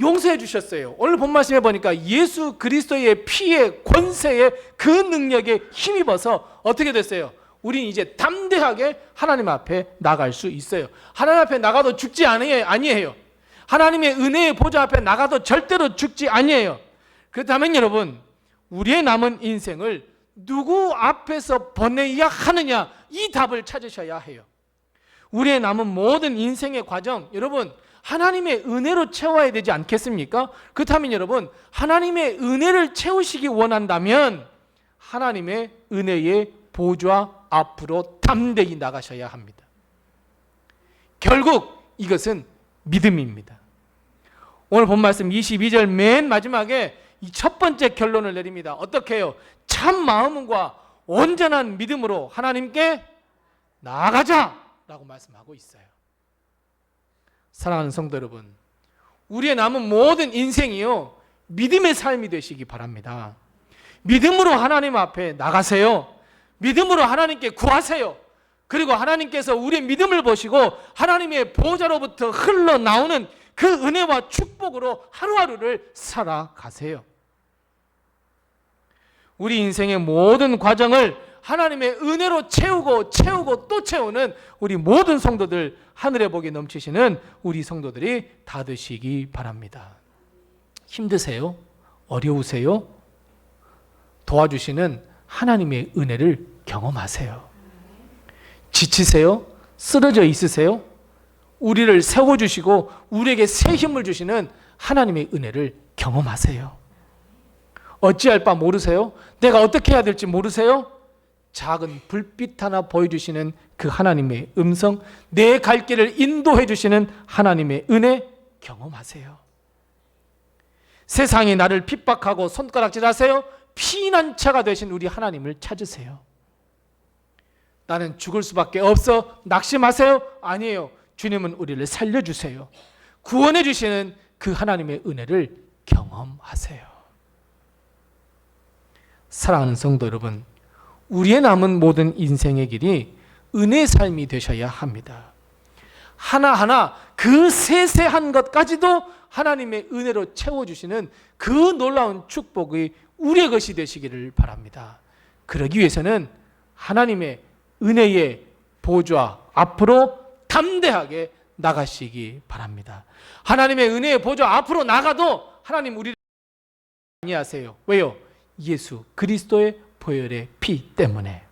용서해 주셨어요. 오늘 본 말씀해 보니까 예수 그리스도의 피의 권세에 그 능력에 힘입어서 어떻게 됐어요? 우리는 이제 담대하게 하나님 앞에 나갈 수 있어요. 하나님 앞에 나가도 죽지 아니에요. 하나님의 은혜의 보좌 앞에 나가도 절대로 죽지 아니에요. 그렇다면 여러분, 우리의 남은 인생을 누구 앞에서 보내야 하느냐, 이 답을 찾으셔야 해요. 우리의 남은 모든 인생의 과정, 여러분 하나님의 은혜로 채워야 되지 않겠습니까? 그렇다면 여러분, 하나님의 은혜를 채우시기 원한다면 하나님의 은혜의 보좌 앞으로 담대히 나가셔야 합니다. 결국 이것은 믿음입니다. 오늘 본 말씀 22절 맨 마지막에 이 첫 번째 결론을 내립니다. 어떻게 해요? 참 마음과 온전한 믿음으로 하나님께 나아가자라고 말씀하고 있어요. 사랑하는 성도 여러분, 우리의 남은 모든 인생이요 믿음의 삶이 되시기 바랍니다. 믿음으로 하나님 앞에 나가세요. 믿음으로 하나님께 구하세요. 그리고 하나님께서 우리의 믿음을 보시고 하나님의 보좌로부터 흘러나오는 그 은혜와 축복으로 하루하루를 살아가세요. 우리 인생의 모든 과정을 하나님의 은혜로 채우고 또 채우는 우리 모든 성도들, 하늘의 복이 넘치시는 우리 성도들이 다 되시기 바랍니다. 힘드세요? 어려우세요? 도와주시는 하나님의 은혜를 경험하세요. 지치세요? 쓰러져 있으세요? 우리를 세워주시고 우리에게 새 힘을 주시는 하나님의 은혜를 경험하세요. 어찌할 바 모르세요? 내가 어떻게 해야 될지 모르세요? 작은 불빛 하나 보여주시는 그 하나님의 음성, 내 갈 길을 인도해 주시는 하나님의 은혜 경험하세요. 세상이 나를 핍박하고 손가락질하세요? 피난처가 되신 우리 하나님을 찾으세요. 나는 죽을 수밖에 없어 낙심하세요? 아니에요. 주님은 우리를 살려주세요. 구원해 주시는 그 하나님의 은혜를 경험하세요. 사랑하는 성도 여러분, 우리의 남은 모든 인생의 길이 은혜의 삶이 되셔야 합니다. 하나하나 그 세세한 것까지도 하나님의 은혜로 채워주시는 그 놀라운 축복이 우리의 것이 되시기를 바랍니다. 그러기 위해서는 하나님의 은혜의 보좌 앞으로 담대하게 나가시기 바랍니다. 하나님의 은혜의 보좌 앞으로 나가도 하나님 우리를 아니하세요. 왜요? 예수 그리스도의 보혈의 피 때문에.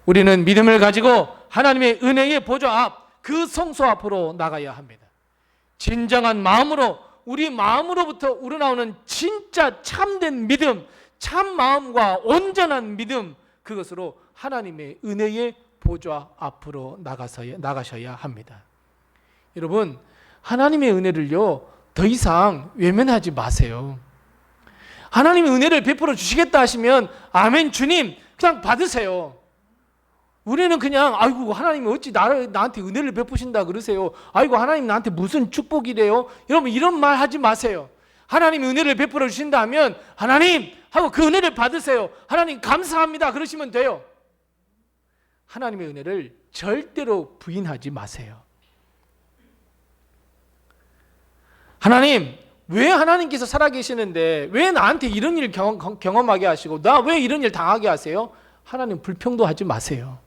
우리는 믿음을 가지고 하나님의 은혜의 보좌 앞, 그 성소 앞으로 나가야 합니다. 진정한 마음으로, 우리 마음으로부터 우러나오는 진짜 참된 믿음, 참 마음과 온전한 믿음, 그것으로 하나님의 은혜의 보좌 앞으로 나가셔야 합니다. 여러분, 하나님의 은혜를요 더 이상 외면하지 마세요. 하나님의 은혜를 베풀어 주시겠다 하시면 아멘 주님 그냥 받으세요. 우리는 그냥 아이고 하나님이 어찌 나한테 은혜를 베푸신다 그러세요. 아이고 하나님 나한테 무슨 축복이래요. 여러분 이런 말 하지 마세요. 하나님이 은혜를 베풀어 주신다 하면 하나님 하고 그 은혜를 받으세요. 하나님 감사합니다 그러시면 돼요. 하나님의 은혜를 절대로 부인하지 마세요. 하나님, 왜 하나님께서 살아계시는데 왜 나한테 이런 일 경험하게 하시고 나 왜 이런 일 당하게 하세요? 하나님 불평도 마세요.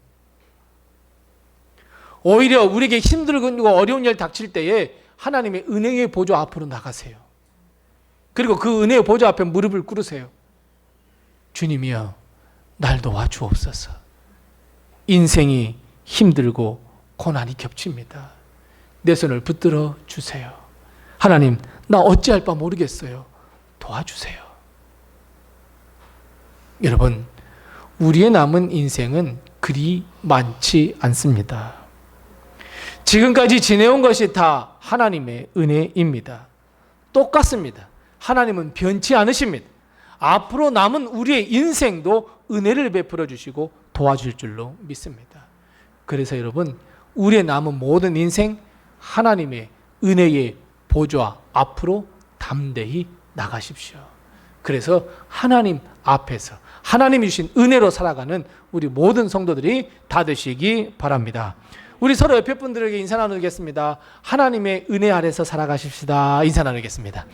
오히려 우리에게 힘들고 어려운 일 닥칠 때에 하나님의 은혜의 보좌 앞으로 나가세요. 그리고 그 은혜의 보좌 앞에 무릎을 꿇으세요. 주님이여 날 도와주옵소서. 인생이 힘들고 고난이 겹칩니다. 내 손을 붙들어 주세요. 하나님 나 어찌할 바 모르겠어요. 도와주세요. 여러분, 우리의 남은 인생은 그리 많지 않습니다. 지금까지 지내온 것이 다 하나님의 은혜입니다. 똑같습니다. 하나님은 변치 않으십니다. 앞으로 남은 우리의 인생도 은혜를 베풀어 주시고 도와줄 줄로 믿습니다. 그래서 여러분, 우리의 남은 모든 인생 하나님의 은혜의 보좌 앞으로 담대히 나가십시오. 그래서 하나님 앞에서 하나님이 주신 은혜로 살아가는 우리 모든 성도들이 다 되시기 바랍니다. 우리 서로 옆에 분들에게 인사 나누겠습니다. 하나님의 은혜 아래서 살아가십시다. 인사 나누겠습니다.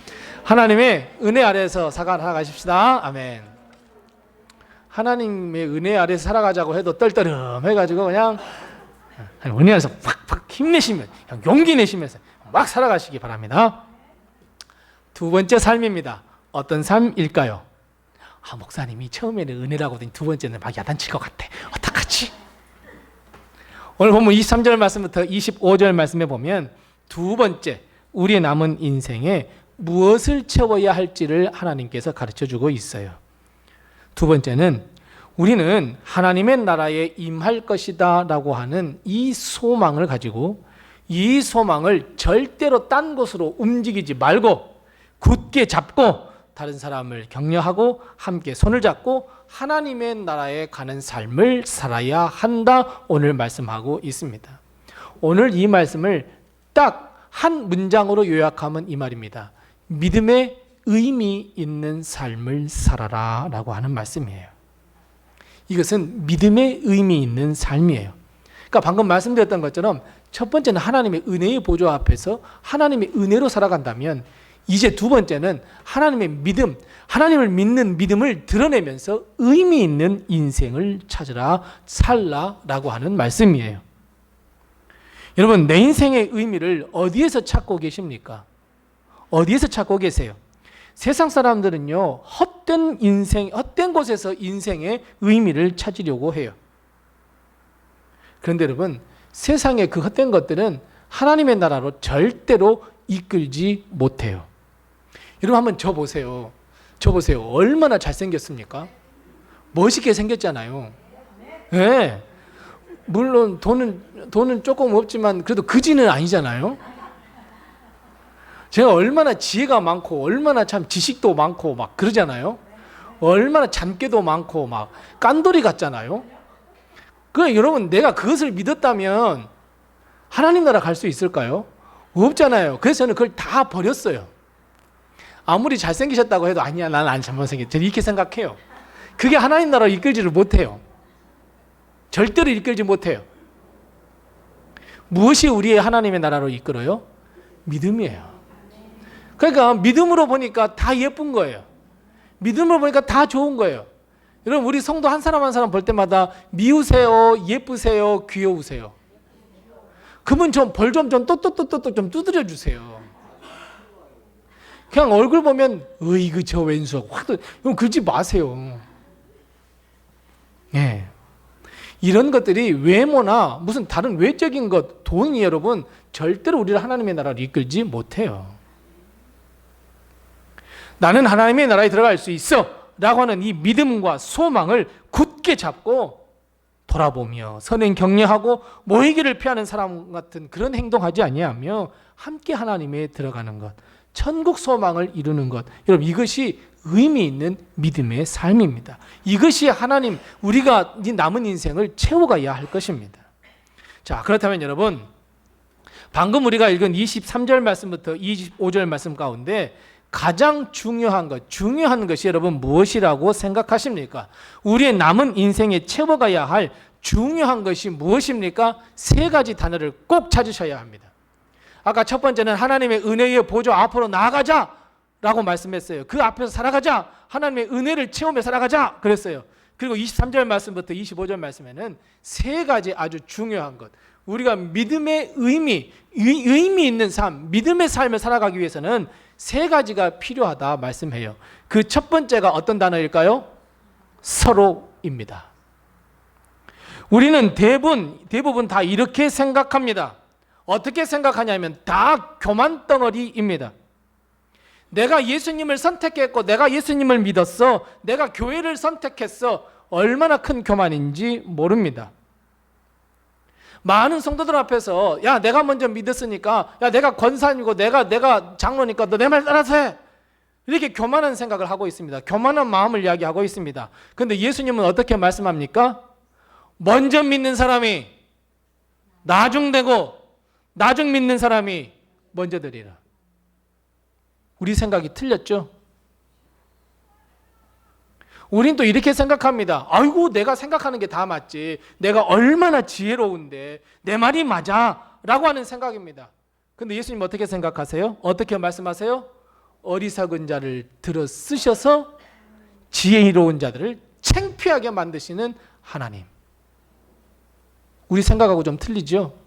하나님의 은혜 아래서 살아가십시다. 아멘. 하나님의 은혜 아래서 살아가자고 해도 떨떠름해가지고 그냥 은혜 아래서 팍팍 힘내시면 용기 내시면서 막 살아가시기 바랍니다. 두 번째 삶입니다. 어떤 삶일까요? 목사님이 처음에는 은혜라고 하더니 두 번째는 막 야단칠 것 같아. 어떡하지? 오늘 보면 23절 말씀부터 25절 말씀에 보면 두 번째 우리의 남은 인생에 무엇을 채워야 할지를 하나님께서 가르쳐주고 있어요. 두 번째는 우리는 하나님의 나라에 임할 것이다 라고 하는 이 소망을 가지고 이 소망을 절대로 딴 곳으로 움직이지 말고 굳게 잡고 다른 사람을 격려하고 함께 손을 잡고 하나님의 나라에 가는 삶을 살아야 한다. 오늘 말씀하고 있습니다. 오늘 이 말씀을 딱 한 문장으로 요약하면 이 말입니다. 믿음의 의미 있는 삶을 살아라 라고 하는 말씀이에요. 이것은 믿음의 의미 있는 삶이에요. 그러니까 방금 말씀드렸던 것처럼 첫 번째는 하나님의 은혜의 보좌 앞에서 하나님의 은혜로 살아간다면, 이제 두 번째는 하나님의 믿음, 하나님을 믿는 믿음을 드러내면서 의미 있는 인생을 찾으라, 살라라고 하는 말씀이에요. 여러분, 내 인생의 의미를 어디에서 찾고 계십니까? 어디에서 찾고 계세요? 세상 사람들은요, 헛된 곳에서 인생의 의미를 찾으려고 해요. 그런데 여러분, 세상의 그 헛된 것들은 하나님의 나라로 절대로 이끌지 못해요. 여러분, 한번 저 보세요. 얼마나 잘생겼습니까? 멋있게 생겼잖아요. 네. 물론 돈은 조금 없지만 그래도 그지는 아니잖아요. 제가 얼마나 지혜가 많고 얼마나 참 지식도 많고 막 그러잖아요. 얼마나 잔꾀도 많고 막 깐돌이 같잖아요. 그 여러분, 내가 그것을 믿었다면 하나님 나라 갈 수 있을까요? 없잖아요. 그래서 저는 그걸 다 버렸어요. 아무리 잘생기셨다고 해도 아니야, 난 안 잘못생겼어. 저는 이렇게 생각해요. 그게 하나님 나라로 이끌지를 못해요. 절대로 이끌지 못해요. 무엇이 우리의 하나님의 나라로 이끌어요? 믿음이에요. 그러니까 믿음으로 보니까 다 예쁜 거예요. 믿음으로 보니까 다 좋은 거예요. 여러분, 우리 성도 한 사람 한 사람 볼 때마다 미우세요, 예쁘세요, 귀여우세요. 그분 좀 벌 좀 또또또또또 좀 두드려 주세요. 그냥 얼굴 보면 으이그 저 왼수 확 그러지 마세요. 예. 이런 것들이 외모나 무슨 다른 외적인 것, 돈이 여러분 절대로 우리를 하나님의 나라로 이끌지 못해요. 나는 하나님의 나라에 들어갈 수 있어 라고 하는 이 믿음과 소망을 굳게 잡고 돌아보며 선행 격려하고 모이기를 피하는 사람 같은 그런 행동하지 아니하며 함께 하나님에 들어가는 것, 천국 소망을 이루는 것, 여러분 이것이 의미 있는 믿음의 삶입니다. 이것이 하나님, 우리가 남은 인생을 채워가야 할 것입니다. 자, 그렇다면 여러분, 방금 우리가 읽은 23절 말씀부터 25절 말씀 가운데 가장 중요한 것이 여러분 무엇이라고 생각하십니까? 우리의 남은 인생에 채워가야 할 중요한 것이 무엇입니까? 세 가지 단어를 꼭 찾으셔야 합니다. 아까 첫 번째는 하나님의 은혜의 보좌 앞으로 나아가자 라고 말씀했어요. 그 앞에서 살아가자. 하나님의 은혜를 채우며 살아가자 그랬어요. 그리고 23절 말씀부터 25절 말씀에는 세 가지 아주 중요한 것, 우리가 믿음의 의미 있는 삶, 믿음의 삶을 살아가기 위해서는 세 가지가 필요하다 말씀해요. 그 첫 번째가 어떤 단어일까요? 서로입니다. 우리는 대부분 다 이렇게 생각합니다. 어떻게 생각하냐면 다 교만 덩어리입니다. 내가 예수님을 선택했고 내가 예수님을 믿었어, 내가 교회를 선택했어, 얼마나 큰 교만인지 모릅니다. 많은 성도들 앞에서 야 내가 먼저 믿었으니까, 야 내가 권사님이고 내가 장로니까 너 내 말 따라서 해, 이렇게 교만한 생각을 하고 있습니다. 교만한 마음을 이야기하고 있습니다. 그런데 예수님은 어떻게 말씀합니까? 먼저 믿는 사람이 나중 되고 나중 믿는 사람이 먼저 되리라. 우리 생각이 틀렸죠? 우린 또 이렇게 생각합니다. 아이고 내가 생각하는 게 다 맞지, 내가 얼마나 지혜로운데 내 말이 맞아 라고 하는 생각입니다. 근데 예수님 어떻게 생각하세요? 어떻게 말씀하세요? 어리석은 자를 들어 쓰셔서 지혜로운 자들을 창피하게 만드시는 하나님. 우리 생각하고 좀 틀리죠?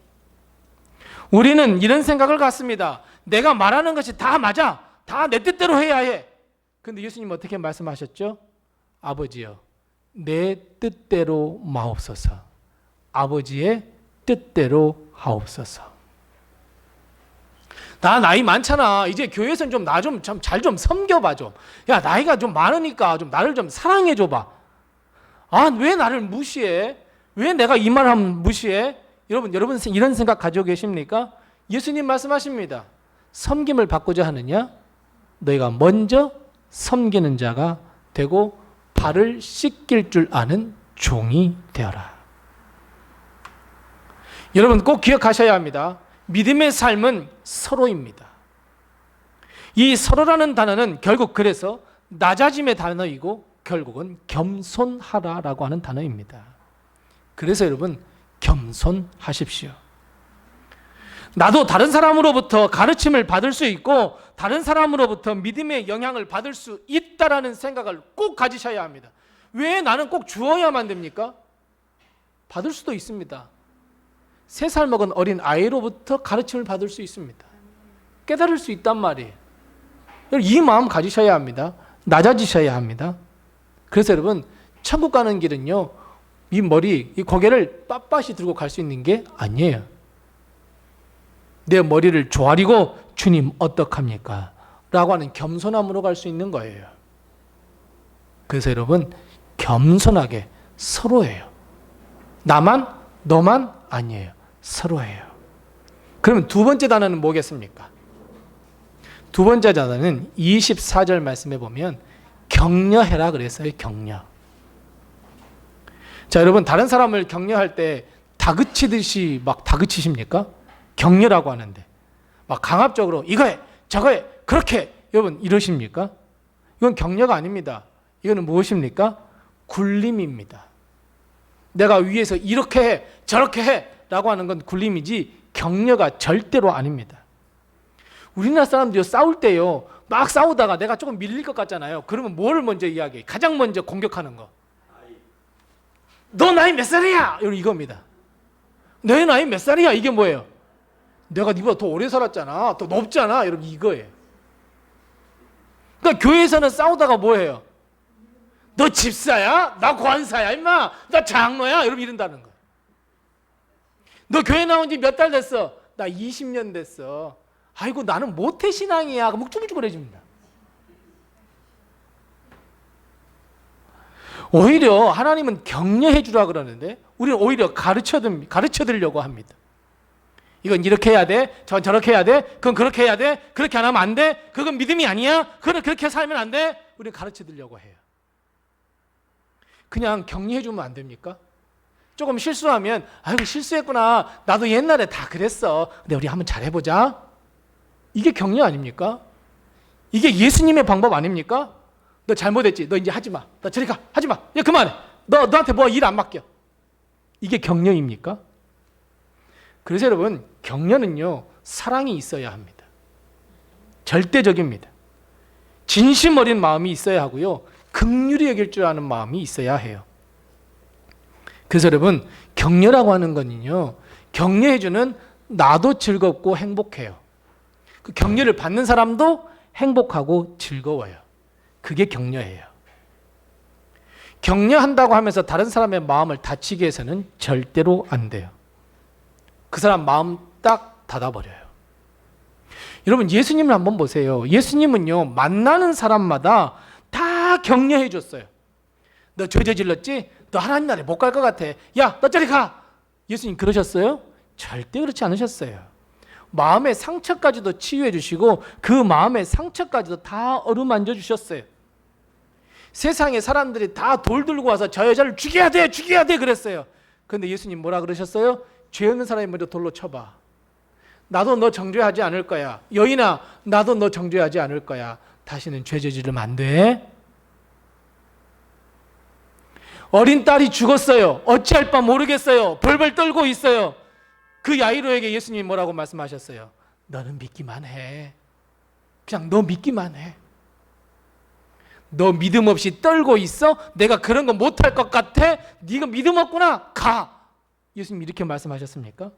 우리는 이런 생각을 갖습니다. 내가 말하는 것이 다 맞아, 다 내 뜻대로 해야 해. 근데 예수님 어떻게 말씀하셨죠? 아버지여 내 뜻대로 마옵소서, 아버지의 뜻대로 하옵소서. 나 나이 많잖아, 이제 교회에서는 좀 나 좀 잘 좀 섬겨봐 좀. 야 나이가 좀 많으니까 좀 나를 좀 사랑해줘봐. 아 왜 나를 무시해? 왜 내가 이 말하면 무시해? 여러분 이런 생각 가지고 계십니까? 예수님 말씀하십니다. 섬김을 받고자 하느냐? 너희가 먼저 섬기는 자가 되고 발을 씻길 줄 아는 종이 되어라. 여러분 꼭 기억하셔야 합니다. 믿음의 삶은 서로입니다. 이 서로라는 단어는 결국 그래서 낮아짐의 단어이고 결국은 겸손하라라고 하는 단어입니다. 그래서 여러분 겸손하십시오. 나도 다른 사람으로부터 가르침을 받을 수 있고 다른 사람으로부터 믿음의 영향을 받을 수 있다라는 생각을 꼭 가지셔야 합니다. 왜 나는 꼭 주어야만 됩니까? 받을 수도 있습니다. 3살 먹은 어린 아이로부터 가르침을 받을 수 있습니다. 깨달을 수 있단 말이에요. 이 마음 가지셔야 합니다. 낮아지셔야 합니다. 그래서 여러분 천국 가는 길은요, 이 머리, 이 고개를 빳빳이 들고 갈 수 있는 게 아니에요. 내 머리를 조아리고 주님 어떡합니까? 라고 하는 겸손함으로 갈 수 있는 거예요. 그래서 여러분 겸손하게 서로예요. 나만 너만 아니에요. 서로예요. 그러면 두 번째 단어는 뭐겠습니까? 두 번째 단어는 24절 말씀에 보면 격려해라 그랬어요. 격려. 자, 여러분 다른 사람을 격려할 때 다그치듯이 막 다그치십니까? 격려라고 하는데 막 강압적으로 이거해 저거해 그렇게 여러분 이러십니까? 이건 격려가 아닙니다. 이거는 무엇입니까? 굴림입니다. 내가 위에서 이렇게 해 저렇게 해 라고 하는 건 굴림이지 격려가 절대로 아닙니다. 우리나라 사람들이 싸울 때요 막 싸우다가 내가 조금 밀릴 것 같잖아요. 그러면 뭘 먼저 이야기해? 가장 먼저 공격하는 거. 너 나이 몇 살이야? 이겁니다. 내 나이 몇 살이야? 이게 뭐예요? 내가 니보다 더 오래 살았잖아. 더 높잖아. 여러분 이거예요. 그러니까 교회에서는 싸우다가 뭐예요? 너 집사야? 나 권사야 임마. 나 장로야. 여러분 이런다는 거. 너 교회 나온 지 몇 달 됐어? 나 20년 됐어. 아이고 나는 모태신앙이야. 목 쭈글쭈글해집니다. 오히려 하나님은 격려해 주라 그러는데 우리는 오히려 가르쳐 드리려고 합니다. 이건 이렇게 해야 돼. 저건 저렇게 해야 돼. 그건 그렇게 해야 돼. 그렇게 안 하면 안 돼. 그건 믿음이 아니야. 그렇게 살면 안 돼. 우리는 가르쳐 드리려고 해요. 그냥 격려해 주면 안 됩니까? 조금 실수하면 아이고 실수했구나. 나도 옛날에 다 그랬어. 근데 우리 한번 잘해보자. 이게 격려 아닙니까? 이게 예수님의 방법 아닙니까? 너 잘못했지. 너 이제 하지 마. 너 저리 가. 하지 마. 야 그만해. 너한테 뭐 일 안 맡겨. 이게 격려입니까? 그래서 여러분 격려는요 사랑이 있어야 합니다. 절대적입니다. 진심 어린 마음이 있어야 하고요 긍휼히 여길 줄 아는 마음이 있어야 해요. 그래서 여러분 격려라고 하는 거는요 격려해주는 나도 즐겁고 행복해요. 그 격려를 받는 사람도 행복하고 즐거워요. 그게 격려예요. 격려한다고 하면서 다른 사람의 마음을 다치게 해서는 절대로 안 돼요. 그 사람 마음 딱 닫아버려요. 여러분 예수님을 한번 보세요. 예수님은요 만나는 사람마다 다 격려해 줬어요. 너 죄 저질렀지? 너 하나님 나라에 못 갈 것 같아. 야 너 저리 가. 예수님 그러셨어요? 절대 그렇지 않으셨어요. 마음의 상처까지도 치유해 주시고 그 마음의 상처까지도 다 어루만져 주셨어요. 세상에 사람들이 다 돌 들고 와서 저 여자를 죽여야 돼 그랬어요. 그런데 예수님 뭐라 그러셨어요? 죄 없는 사람이 먼저 돌로 쳐봐. 나도 너 정죄하지 않을 거야. 여인아 나도 너 정죄하지 않을 거야. 다시는 죄 저지르면 안 돼. 어린 딸이 죽었어요. 어찌할 바 모르겠어요. 벌벌 떨고 있어요. 그 야이로에게 예수님이 뭐라고 말씀하셨어요? 너는 믿기만 해. 그냥 너 믿기만 해. 너 믿음 없이 떨고 있어? 내가 그런 거 못할 것 같아? 네가 믿음 없구나? 가. 예수님 이렇게 말씀하셨습니까?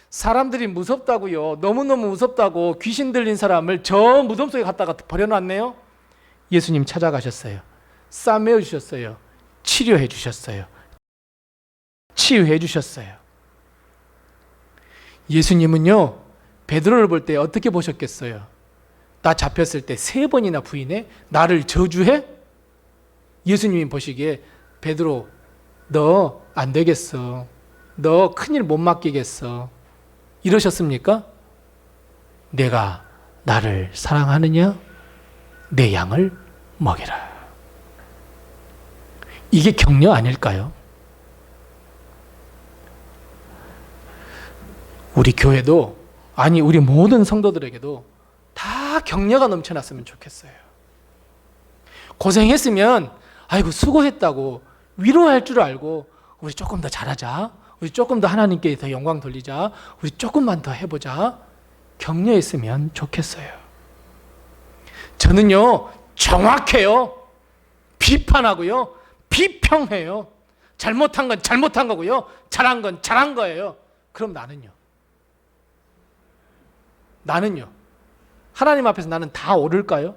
사람들이 무섭다고요. 너무너무 무섭다고 귀신 들린 사람을 저 무덤 속에 갖다가 버려놨네요. 예수님 찾아가셨어요. 싸매어 주셨어요. 치료해 주셨어요. 치유해 주셨어요. 예수님은요 베드로를 볼 때 어떻게 보셨겠어요? 나 잡혔을 때 3번이나 부인해? 나를 저주해? 예수님이 보시기에 베드로 너 안 되겠어. 너 큰일 못 맡기겠어. 이러셨습니까? 내가 나를 사랑하느냐? 내 양을 먹이라. 이게 격려 아닐까요? 우리 교회도, 아니 우리 모든 성도들에게도 다 격려가 넘쳐났으면 좋겠어요. 고생했으면 아이고 수고했다고 위로할 줄 알고 우리 조금 더 잘하자, 우리 조금 더 하나님께 더 영광 돌리자, 우리 조금만 더 해보자, 격려했으면 좋겠어요. 저는요 정확해요. 비판하고요 비평해요. 잘못한 건 잘못한 거고요, 잘한 건 잘한 거예요. 그럼 나는요 하나님 앞에서 나는 다 옳을까요?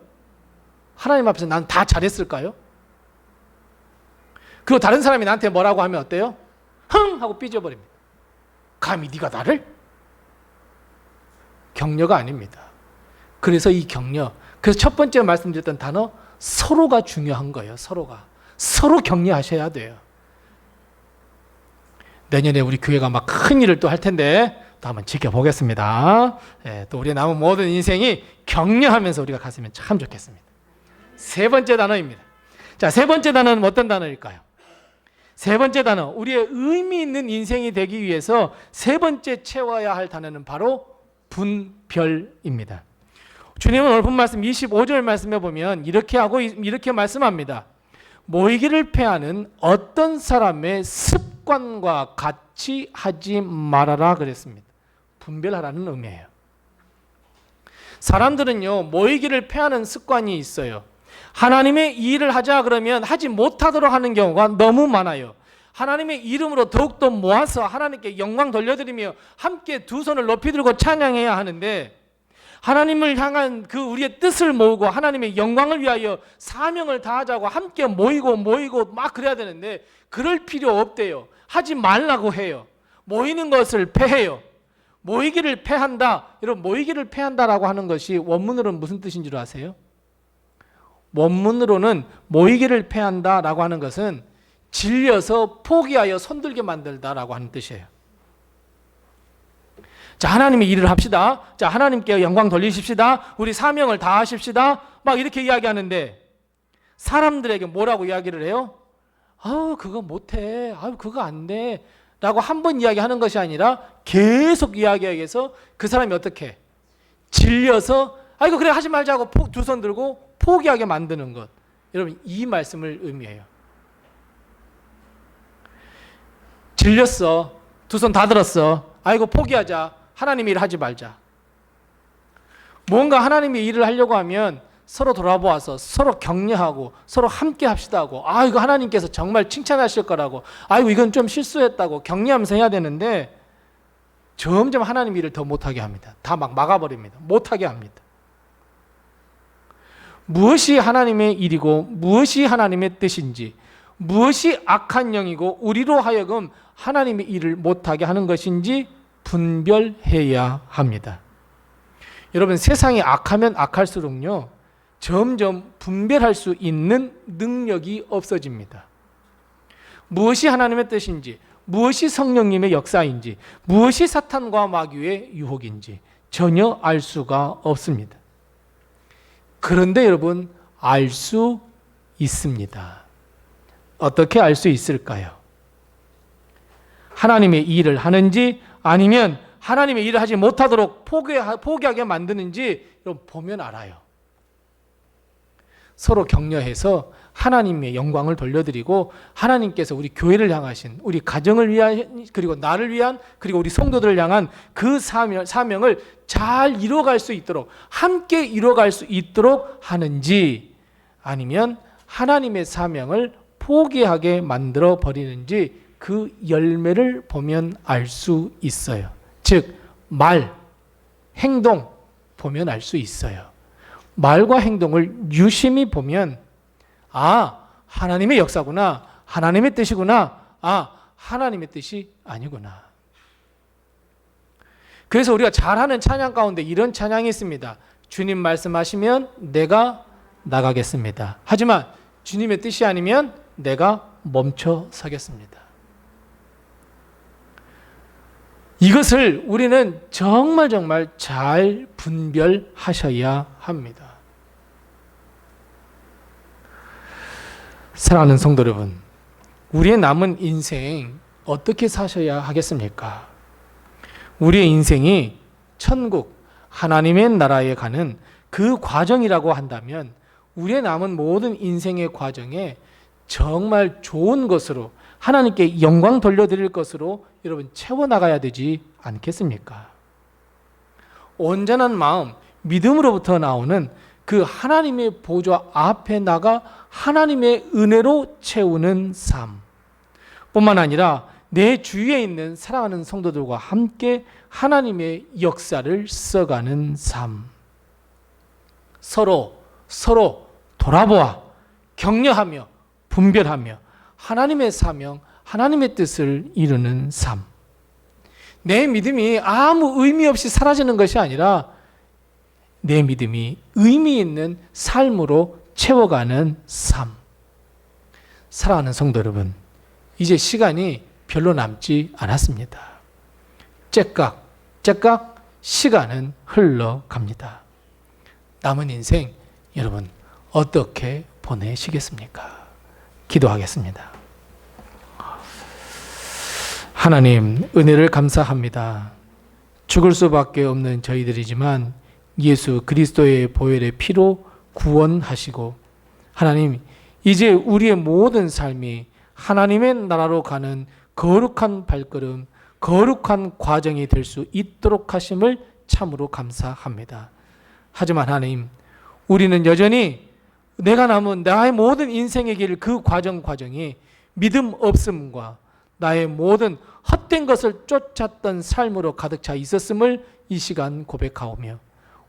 하나님 앞에서 나는 다 잘했을까요? 그리고 다른 사람이 나한테 뭐라고 하면 어때요? 흥! 하고 삐져버립니다. 감히 네가 나를? 격려가 아닙니다. 그래서 이 격려, 그래서 첫 번째 말씀드렸던 단어 서로가 중요한 거예요. 서로 격려하셔야 돼요. 내년에 우리 교회가 막 큰 일을 또 할 텐데 또 한번 지켜보겠습니다. 또 우리의 남은 모든 인생이 격려하면서 우리가 갔으면 참 좋겠습니다. 세 번째 단어입니다. 자, 세 번째 단어는 어떤 단어일까요? 세 번째 단어, 우리의 의미 있는 인생이 되기 위해서 세 번째 채워야 할 단어는 바로 분별입니다. 주님은 오늘 본 말씀 25절 말씀에 보면 이렇게 말씀합니다. 모이기를 패하는 어떤 사람의 습관과 같이 하지 말아라 그랬습니다. 분별하라는 의미예요. 사람들은요 모이기를 패하는 습관이 있어요. 하나님의 일을 하자 그러면 하지 못하도록 하는 경우가 너무 많아요. 하나님의 이름으로 더욱더 모아서 하나님께 영광 돌려드리며 함께 두 손을 높이 들고 찬양해야 하는데, 하나님을 향한 그 우리의 뜻을 모으고 하나님의 영광을 위하여 사명을 다하자고 함께 모이고 막 그래야 되는데 그럴 필요 없대요. 하지 말라고 해요. 모이는 것을 패해요. 모이기를 패한다. 여러분, 모이기를 패한다라고 하는 것이 원문으로는 무슨 뜻인 줄 아세요? 원문으로는 모이기를 패한다라고 하는 것은 질려서 포기하여 손들게 만들다라고 하는 뜻이에요. 자, 하나님의 일을 합시다. 자, 하나님께 영광 돌리십시다. 우리 사명을 다하십시다. 막 이렇게 이야기하는데 사람들에게 뭐라고 이야기를 해요? 아우 그거 못해. 아우 그거 안 돼. 라고 한 번 이야기하는 것이 아니라 계속 이야기하기 위해서 그 사람이 어떻게? 질려서 아이고 그래 하지 말자고 두 손 들고 포기하게 만드는 것. 여러분 이 말씀을 의미해요. 질렸어. 두 손 다 들었어. 아이고 포기하자. 하나님의 일을 하지 말자. 뭔가 하나님의 일을 하려고 하면 서로 돌아보아서 서로 격려하고 서로 함께 합시다 하고, 아 이거 하나님께서 정말 칭찬하실 거라고, 아이고 이건 좀 실수했다고 격려하면서 해야 되는데 점점 하나님의 일을 더 못하게 합니다. 다 막 막아버립니다. 못하게 합니다. 무엇이 하나님의 일이고 무엇이 하나님의 뜻인지, 무엇이 악한 영이고 우리로 하여금 하나님의 일을 못하게 하는 것인지 분별해야 합니다. 여러분 세상이 악하면 악할수록요 점점 분별할 수 있는 능력이 없어집니다. 무엇이 하나님의 뜻인지, 무엇이 성령님의 역사인지, 무엇이 사탄과 마귀의 유혹인지 전혀 알 수가 없습니다. 그런데 여러분 알 수 있습니다. 어떻게 알 수 있을까요? 하나님의 일을 하는지 아니면 하나님의 일을 하지 못하도록 포기하게 만드는지 여러분 보면 알아요. 서로 격려해서 하나님의 영광을 돌려드리고 하나님께서 우리 교회를 향하신, 우리 가정을 위한, 그리고 나를 위한, 그리고 우리 성도들을 향한 그 사명을 잘 이루어갈 수 있도록, 함께 이루어갈 수 있도록 하는지, 아니면 하나님의 사명을 포기하게 만들어 버리는지 그 열매를 보면 알 수 있어요. 즉 말, 행동 보면 알 수 있어요. 말과 행동을 유심히 보면 아, 하나님의 역사구나, 하나님의 뜻이구나, 아, 하나님의 뜻이 아니구나. 그래서 우리가 잘하는 찬양 가운데 이런 찬양이 있습니다. 주님 말씀하시면 내가 나가겠습니다. 하지만 주님의 뜻이 아니면 내가 멈춰 서겠습니다. 이것을 우리는 정말 잘 분별하셔야 합니다. 사랑하는 성도 여러분, 우리의 남은 인생 어떻게 사셔야 하겠습니까? 우리의 인생이 천국, 하나님의 나라에 가는 그 과정이라고 한다면 우리의 남은 모든 인생의 과정에 정말 좋은 것으로 하나님께 영광 돌려드릴 것으로 여러분 채워나가야 되지 않겠습니까? 온전한 마음, 믿음으로부터 나오는 그 하나님의 보좌 앞에 나가 하나님의 은혜로 채우는 삶 뿐만 아니라 내 주위에 있는 사랑하는 성도들과 함께 하나님의 역사를 써가는 삶, 서로 돌아보아 격려하며 분별하며 하나님의 사명, 하나님의 뜻을 이루는 삶. 내 믿음이 아무 의미 없이 사라지는 것이 아니라 내 믿음이 의미 있는 삶으로 채워가는 삶. 사랑하는 성도 여러분, 이제 시간이 별로 남지 않았습니다. 째깍 시간은 흘러갑니다. 남은 인생 여러분 어떻게 보내시겠습니까? 기도하겠습니다. 하나님, 은혜를 감사합니다. 죽을 수밖에 없는 저희들이지만 예수 그리스도의 보혈의 피로 구원하시고, 하나님, 이제 우리의 모든 삶이 하나님의 나라로 가는 거룩한 발걸음, 거룩한 과정이 될 수 있도록 하심을 참으로 감사합니다. 하지만 하나님, 우리는 여전히 내가 남은 나의 모든 인생의 길, 그 과정이 믿음 없음과 나의 모든 헛된 것을 쫓았던 삶으로 가득 차 있었음을 이 시간 고백하오며,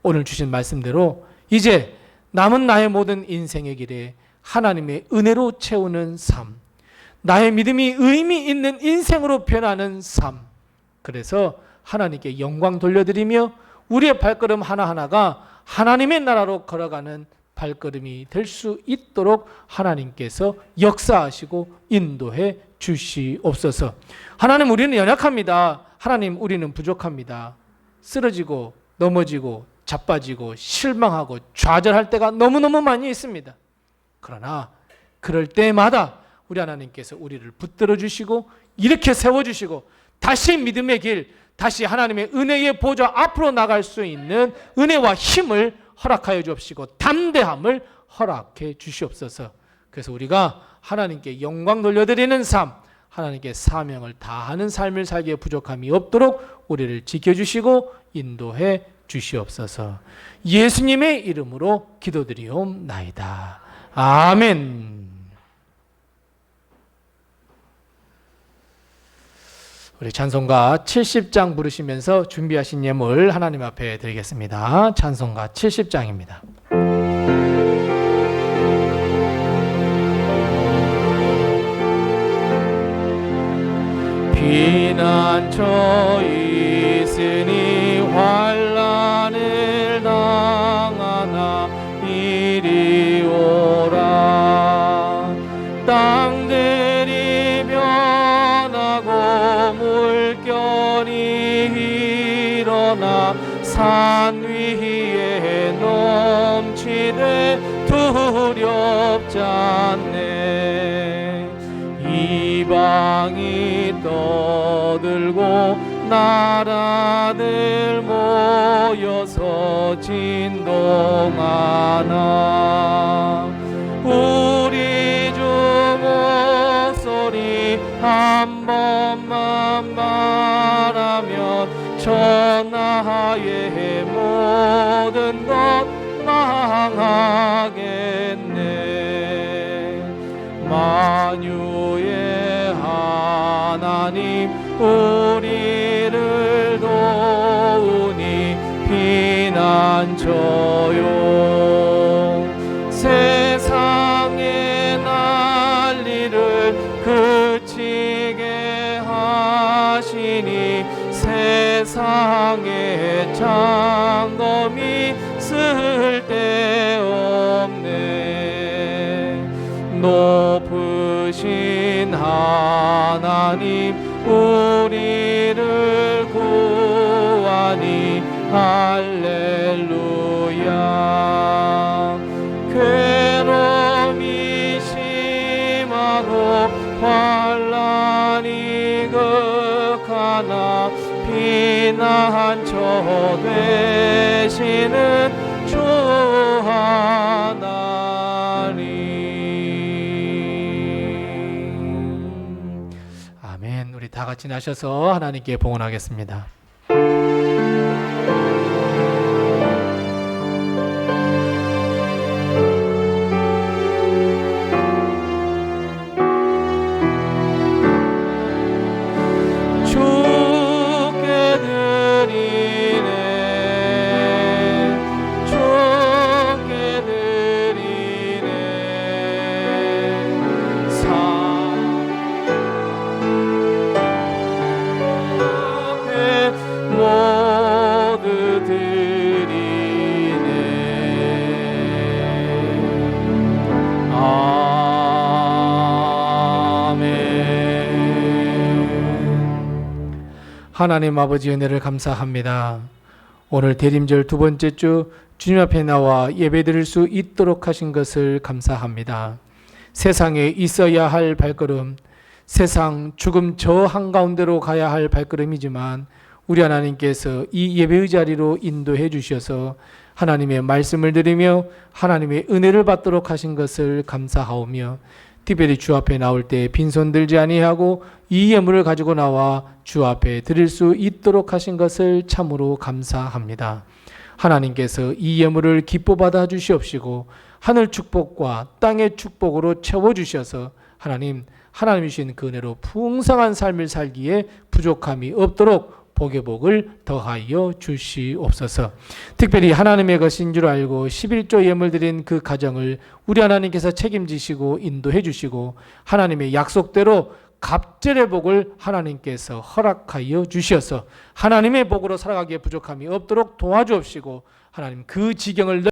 오늘 주신 말씀대로 이제 남은 나의 모든 인생의 길에 하나님의 은혜로 채우는 삶, 나의 믿음이 의미 있는 인생으로 변하는 삶, 그래서 하나님께 영광 돌려드리며 우리의 발걸음 하나하나가 하나님의 나라로 걸어가는 발걸음이 될 수 있도록 하나님께서 역사하시고 인도해 주시옵소서. 하나님, 우리는 연약합니다. 하나님, 우리는 부족합니다. 쓰러지고 넘어지고 자빠지고 실망하고 좌절할 때가 너무너무 많이 있습니다. 그러나 그럴 때마다 우리 하나님께서 우리를 붙들어 주시고 이렇게 세워주시고 다시 믿음의 길, 다시 하나님의 은혜의 보좌 앞으로 나갈 수 있는 은혜와 힘을 허락하여 주옵시고 담대함을 허락해 주시옵소서. 그래서 우리가 하나님께 영광 돌려드리는 삶, 하나님께 사명을 다하는 삶을 살기에 부족함이 없도록 우리를 지켜주시고 인도해 주시옵소서. 예수님의 이름으로 기도드리옵나이다. 아멘. 우리 찬송가 70장 부르시면서 준비하신 예물 하나님 앞에 드리겠습니다. 찬송가 70장입니다. 피난처 있으니 환난을 당하나 이리 오라. 땅들이 변하고 물결이 일어나 산 위에 넘치되 두렵지 않네. 이방이 떠들고 나라들 모여서 진동하나. 우리 주 목소리 한 번만 말하면 천하의 모든 것 망하겠네. 만유의 하나님 우리를 도우니 피난처요. 세상의 난리를 그치게 하시니 세상의 장검이 쓸데없네. 높으신 하나님 우리를 구하니 할렐루야. 괴로움이 피난처 되시는 주 하나님. 아멘. 우리 다 같이 나셔서 하나님께 봉헌하겠습니다. 주께 드리네 주께 드리네 앞에 모두 드리네 아멘. 하나님 아버지 은혜를 감사합니다. 오늘 대림절 두 번째 주 주님 앞에 나와 예배드릴 수 있도록 하신 것을 감사합니다. 세상에 있어야 할 발걸음, 세상 죽음 저 한가운데로 가야 할 발걸음이지만 우리 하나님께서 이 예배의 자리로 인도해 주셔서 하나님의 말씀을 들으며 하나님의 은혜를 받도록 하신 것을 감사하오며 특별히 주 앞에 나올 때 빈손 들지 아니하고 이 예물을 가지고 나와 주 앞에 드릴 수 있도록 하신 것을 참으로 감사합니다. 하나님께서 이 예물을 기뻐 받아 주시옵시고 하늘 축복과 땅의 축복으로 채워 주셔서 하나님이 주신 그 은혜로 풍성한 삶을 살기에 부족함이 없도록 복의 복을 더하여 주시옵소서. 특별히 하나님의 것인 줄 알고 11조 예물 드린 그 가정을 우리 하나님께서 책임지시고 인도해 주시고 하나님의 약속대로 갑절의 복을 하나님께서 허락하여 주셔서 하나님의 복으로 살아가기에 부족함이 없도록 도와주옵시고 하나님 그 지경을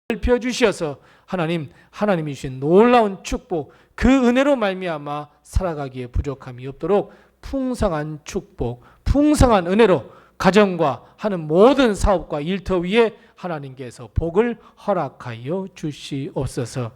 넓혀 주셔서 하나님이 주신 놀라운 축복 그 은혜로 말미암아 살아가기에 부족함이 없도록 풍성한 축복, 풍성한 은혜로 가정과 하는 모든 사업과 일터 위에 하나님께서 복을 허락하여 주시옵소서.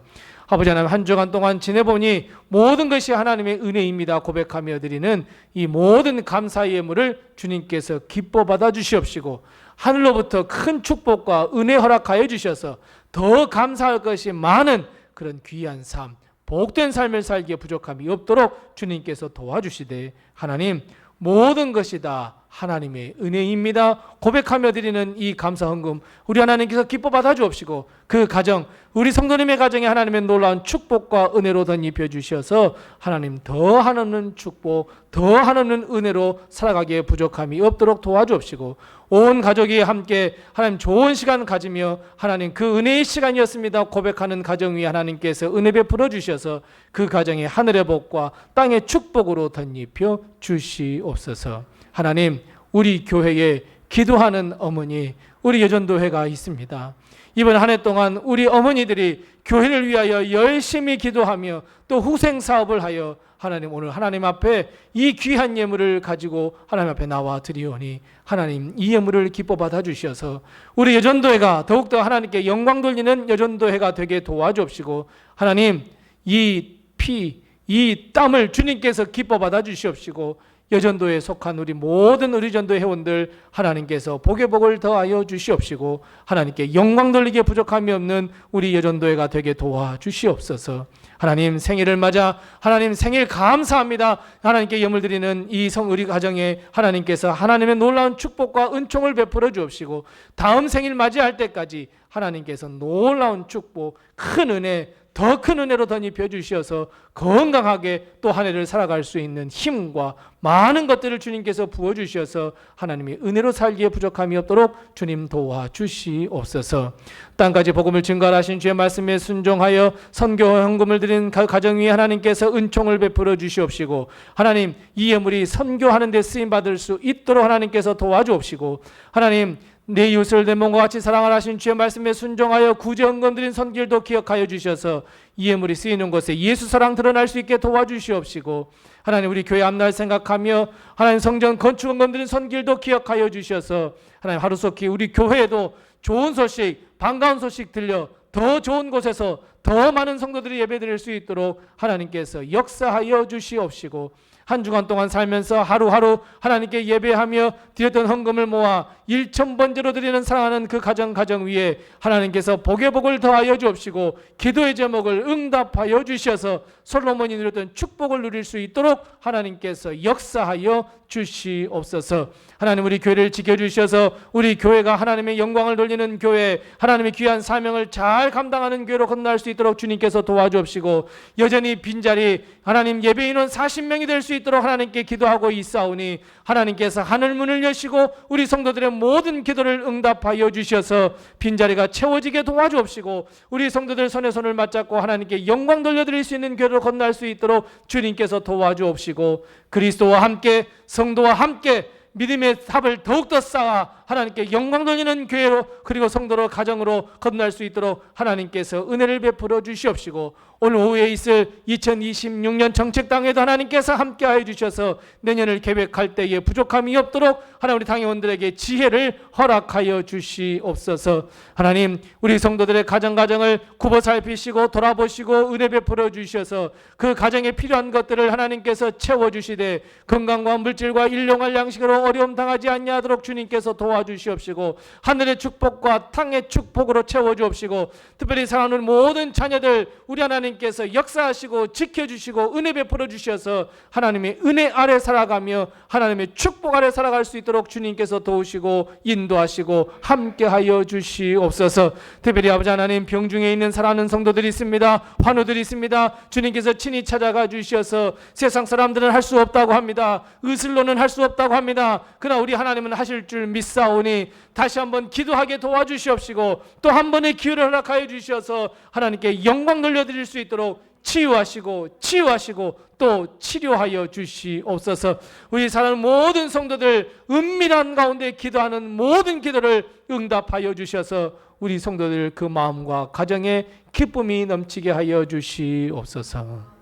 아버지 하나님, 한 주간 동안 지내보니 모든 것이 하나님의 은혜입니다 고백하며 드리는 이 모든 감사의 예물을 주님께서 기뻐 받아 주시옵시고 하늘로부터 큰 축복과 은혜 허락하여 주셔서 더 감사할 것이 많은 그런 귀한 삶, 복된 삶을 살기에 부족함이 없도록 주님께서 도와주시되 하나님 모든 것이 다 하나님의 은혜입니다 고백하며 드리는 이 감사 헌금 우리 하나님께서 기뻐 받아 주옵시고 그 가정 우리 성도님의 가정에 하나님의 놀라운 축복과 은혜로 덧입혀 주셔서 하나님 더 하나님 축복 더 하나님 은혜로 살아가기에 부족함이 없도록 도와주옵시고 온 가족이 함께 하나님 좋은 시간 가지며 하나님 그 은혜의 시간이었습니다 고백하는 가정 위에 하나님께서 은혜 베풀어 주셔서 그 가정에 하늘의 복과 땅의 축복으로 덧입혀 주시옵소서. 하나님 우리 교회에 기도하는 어머니 우리 여전도회가 있습니다. 이번 한 해 동안 우리 어머니들이 교회를 위하여 열심히 기도하며 또 후생사업을 하여 하나님 오늘 하나님 앞에 이 귀한 예물을 가지고 하나님 앞에 나와 드리오니 하나님 이 예물을 기뻐 받아 주셔서 우리 여전도회가 더욱더 하나님께 영광 돌리는 여전도회가 되게 도와주옵시고 하나님 이 피, 이 땀을 주님께서 기뻐 받아 주시옵시고 여전도에 속한 우리 모든 우리 전도 회원들 하나님께서 복의 복을 더하여 주시옵시고 하나님께 영광 돌리기에 부족함이 없는 우리 여전도회가 되게 도와주시옵소서. 하나님 생일을 맞아 하나님 생일 감사합니다. 하나님께 예물 드리는 이 우리 가정에 하나님께서 하나님의 놀라운 축복과 은총을 베풀어 주옵시고 다음 생일 맞이할 때까지 하나님께서 놀라운 축복 큰 은혜 더 큰 은혜로 덧입혀 주셔서 건강하게 또 한 해를 살아갈 수 있는 힘과 많은 것들을 주님께서 부어주셔서 하나님의 은혜로 살기에 부족함이 없도록 주님 도와주시옵소서. 땅까지 복음을 증거하신 주의 말씀에 순종하여 선교 헌금을 드린 가정 위에 하나님께서 은총을 베풀어 주시옵시고 하나님 이 예물이 선교하는 데 쓰임받을 수 있도록 하나님께서 도와주옵시고 하나님 내 이웃을 내 몸과 같이 사랑을 하신 주의 말씀에 순종하여 구제 헌금 드린 손길도 기억하여 주셔서 이 예물이 쓰이는 곳에 예수 사랑 드러날 수 있게 도와주시옵시고 하나님 우리 교회 앞날 생각하며 하나님 성전 건축 헌금 드린 손길도 기억하여 주셔서 하나님 하루속히 우리 교회에도 좋은 소식 반가운 소식 들려 더 좋은 곳에서 더 많은 성도들이 예배드릴 수 있도록 하나님께서 역사하여 주시옵시고 한 주간 동안 살면서 하루하루 하나님께 예배하며 드렸던 헌금을 모아 1,000번제로 드리는 사랑하는 그 가정 위에 하나님께서 복의 복을 더하여 주옵시고 기도의 제목을 응답하여 주셔서 솔로몬이 누렸던 축복을 누릴 수 있도록 하나님께서 역사하여 주시옵소서. 하나님, 우리 교회를 지켜주셔서 우리 교회가 하나님의 영광을 돌리는 교회, 하나님의 귀한 사명을 잘 감당하는 교회로 건너갈 수 있도록 주님께서 도와주옵시고, 여전히 빈자리 하나님 예배인원 40명이 될 수 있도록 하나님께 기도하고 있사오니 하나님께서 하늘문을 여시고 우리 성도들의 모든 기도를 응답하여 주셔서 빈자리가 채워지게 도와주옵시고, 우리 성도들 손에 손을 맞잡고 하나님께 영광 돌려드릴 수 있는 교회로 건너갈 수 있도록 주님께서 도와주옵시고, 그리스도와 함께 성도와 함께 믿음의 탑을 더욱더 쌓아 하나님께 영광 돌리는 교회로, 그리고 성도로 가정으로 건너갈 수 있도록 하나님께서 은혜를 베풀어 주시옵시고, 오늘 오후에 있을 2026년 정책당에도 하나님께서 함께하여 주셔서 내년을 계획할 때에 부족함이 없도록 하나님, 우리 당회원들에게 지혜를 허락하여 주시옵소서. 하나님, 우리 성도들의 가정을 굽어 살피시고 돌아보시고 은혜 베풀어 주셔서 그 가정에 필요한 것들을 하나님께서 채워주시되 건강과 물질과 일용할 양식으로 어려움 당하지 아니하도록 주님께서 도와주시옵시고, 하늘의 축복과 땅의 축복으로 채워주옵시고, 특별히 사랑하는 모든 자녀들 우리 하나님께서 역사하시고 지켜주시고 은혜 베풀어 주셔서 하나님의 은혜 아래 살아가며 하나님의 축복 아래 살아갈 수 있도록 주님께서 도우시고 인도하시고 함께하여 주시옵소서. 특별히 아버지 하나님, 병중에 있는 사랑하는 성도들이 있습니다. 환우들이 있습니다. 주님께서 친히 찾아가 주셔서 세상 사람들은 할 수 없다고 합니다. 의술로는 할 수 없다고 합니다. 그러나 우리 하나님은 하실 줄 믿사오니 다시 한번 기도하게 도와주시옵시고, 또 한 번의 기회를 허락하여 주셔서 하나님께 영광 돌려드릴 수 있도록 치유하시고 또 치료하여 주시옵소서. 우리 사랑하는 모든 성도들 은밀한 가운데 기도하는 모든 기도를 응답하여 주셔서 우리 성도들 그 마음과 가정에 기쁨이 넘치게 하여 주시옵소서.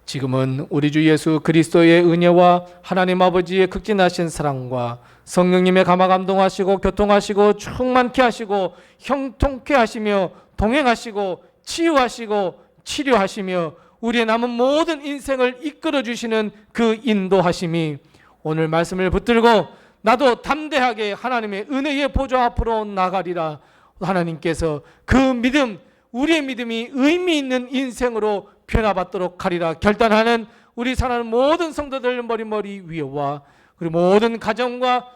지금은 우리 주 예수 그리스도의 은혜와 하나님 아버지의 극진하신 사랑과 성령님의 감화 감동하시고 교통하시고 충만케 하시고 형통케 하시며 동행하시고 치유하시고 치료하시며 우리의 남은 모든 인생을 이끌어 주시는 그 인도하심이 오늘 말씀을 붙들고 나도 담대하게 하나님의 은혜의 보좌 앞으로 나가리라. 하나님께서 그 믿음, 우리의 믿음이 의미 있는 인생으로 변화받도록 하리라 결단하는 우리 사랑하는 모든 성도들 머리 위에와 그리고 모든 가정과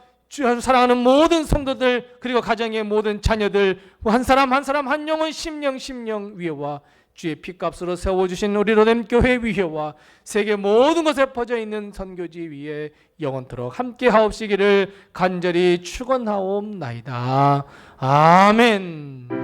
사랑하는 모든 성도들, 그리고 가정의 모든 자녀들 한 사람 한 영혼 심령 위에와 주의 피값으로 세워주신 우리 로뎀 교회 위에와 세계 모든 곳에 퍼져 있는 선교지 위에 영원토록 함께 하옵시기를 간절히 축원하옵나이다. 아멘.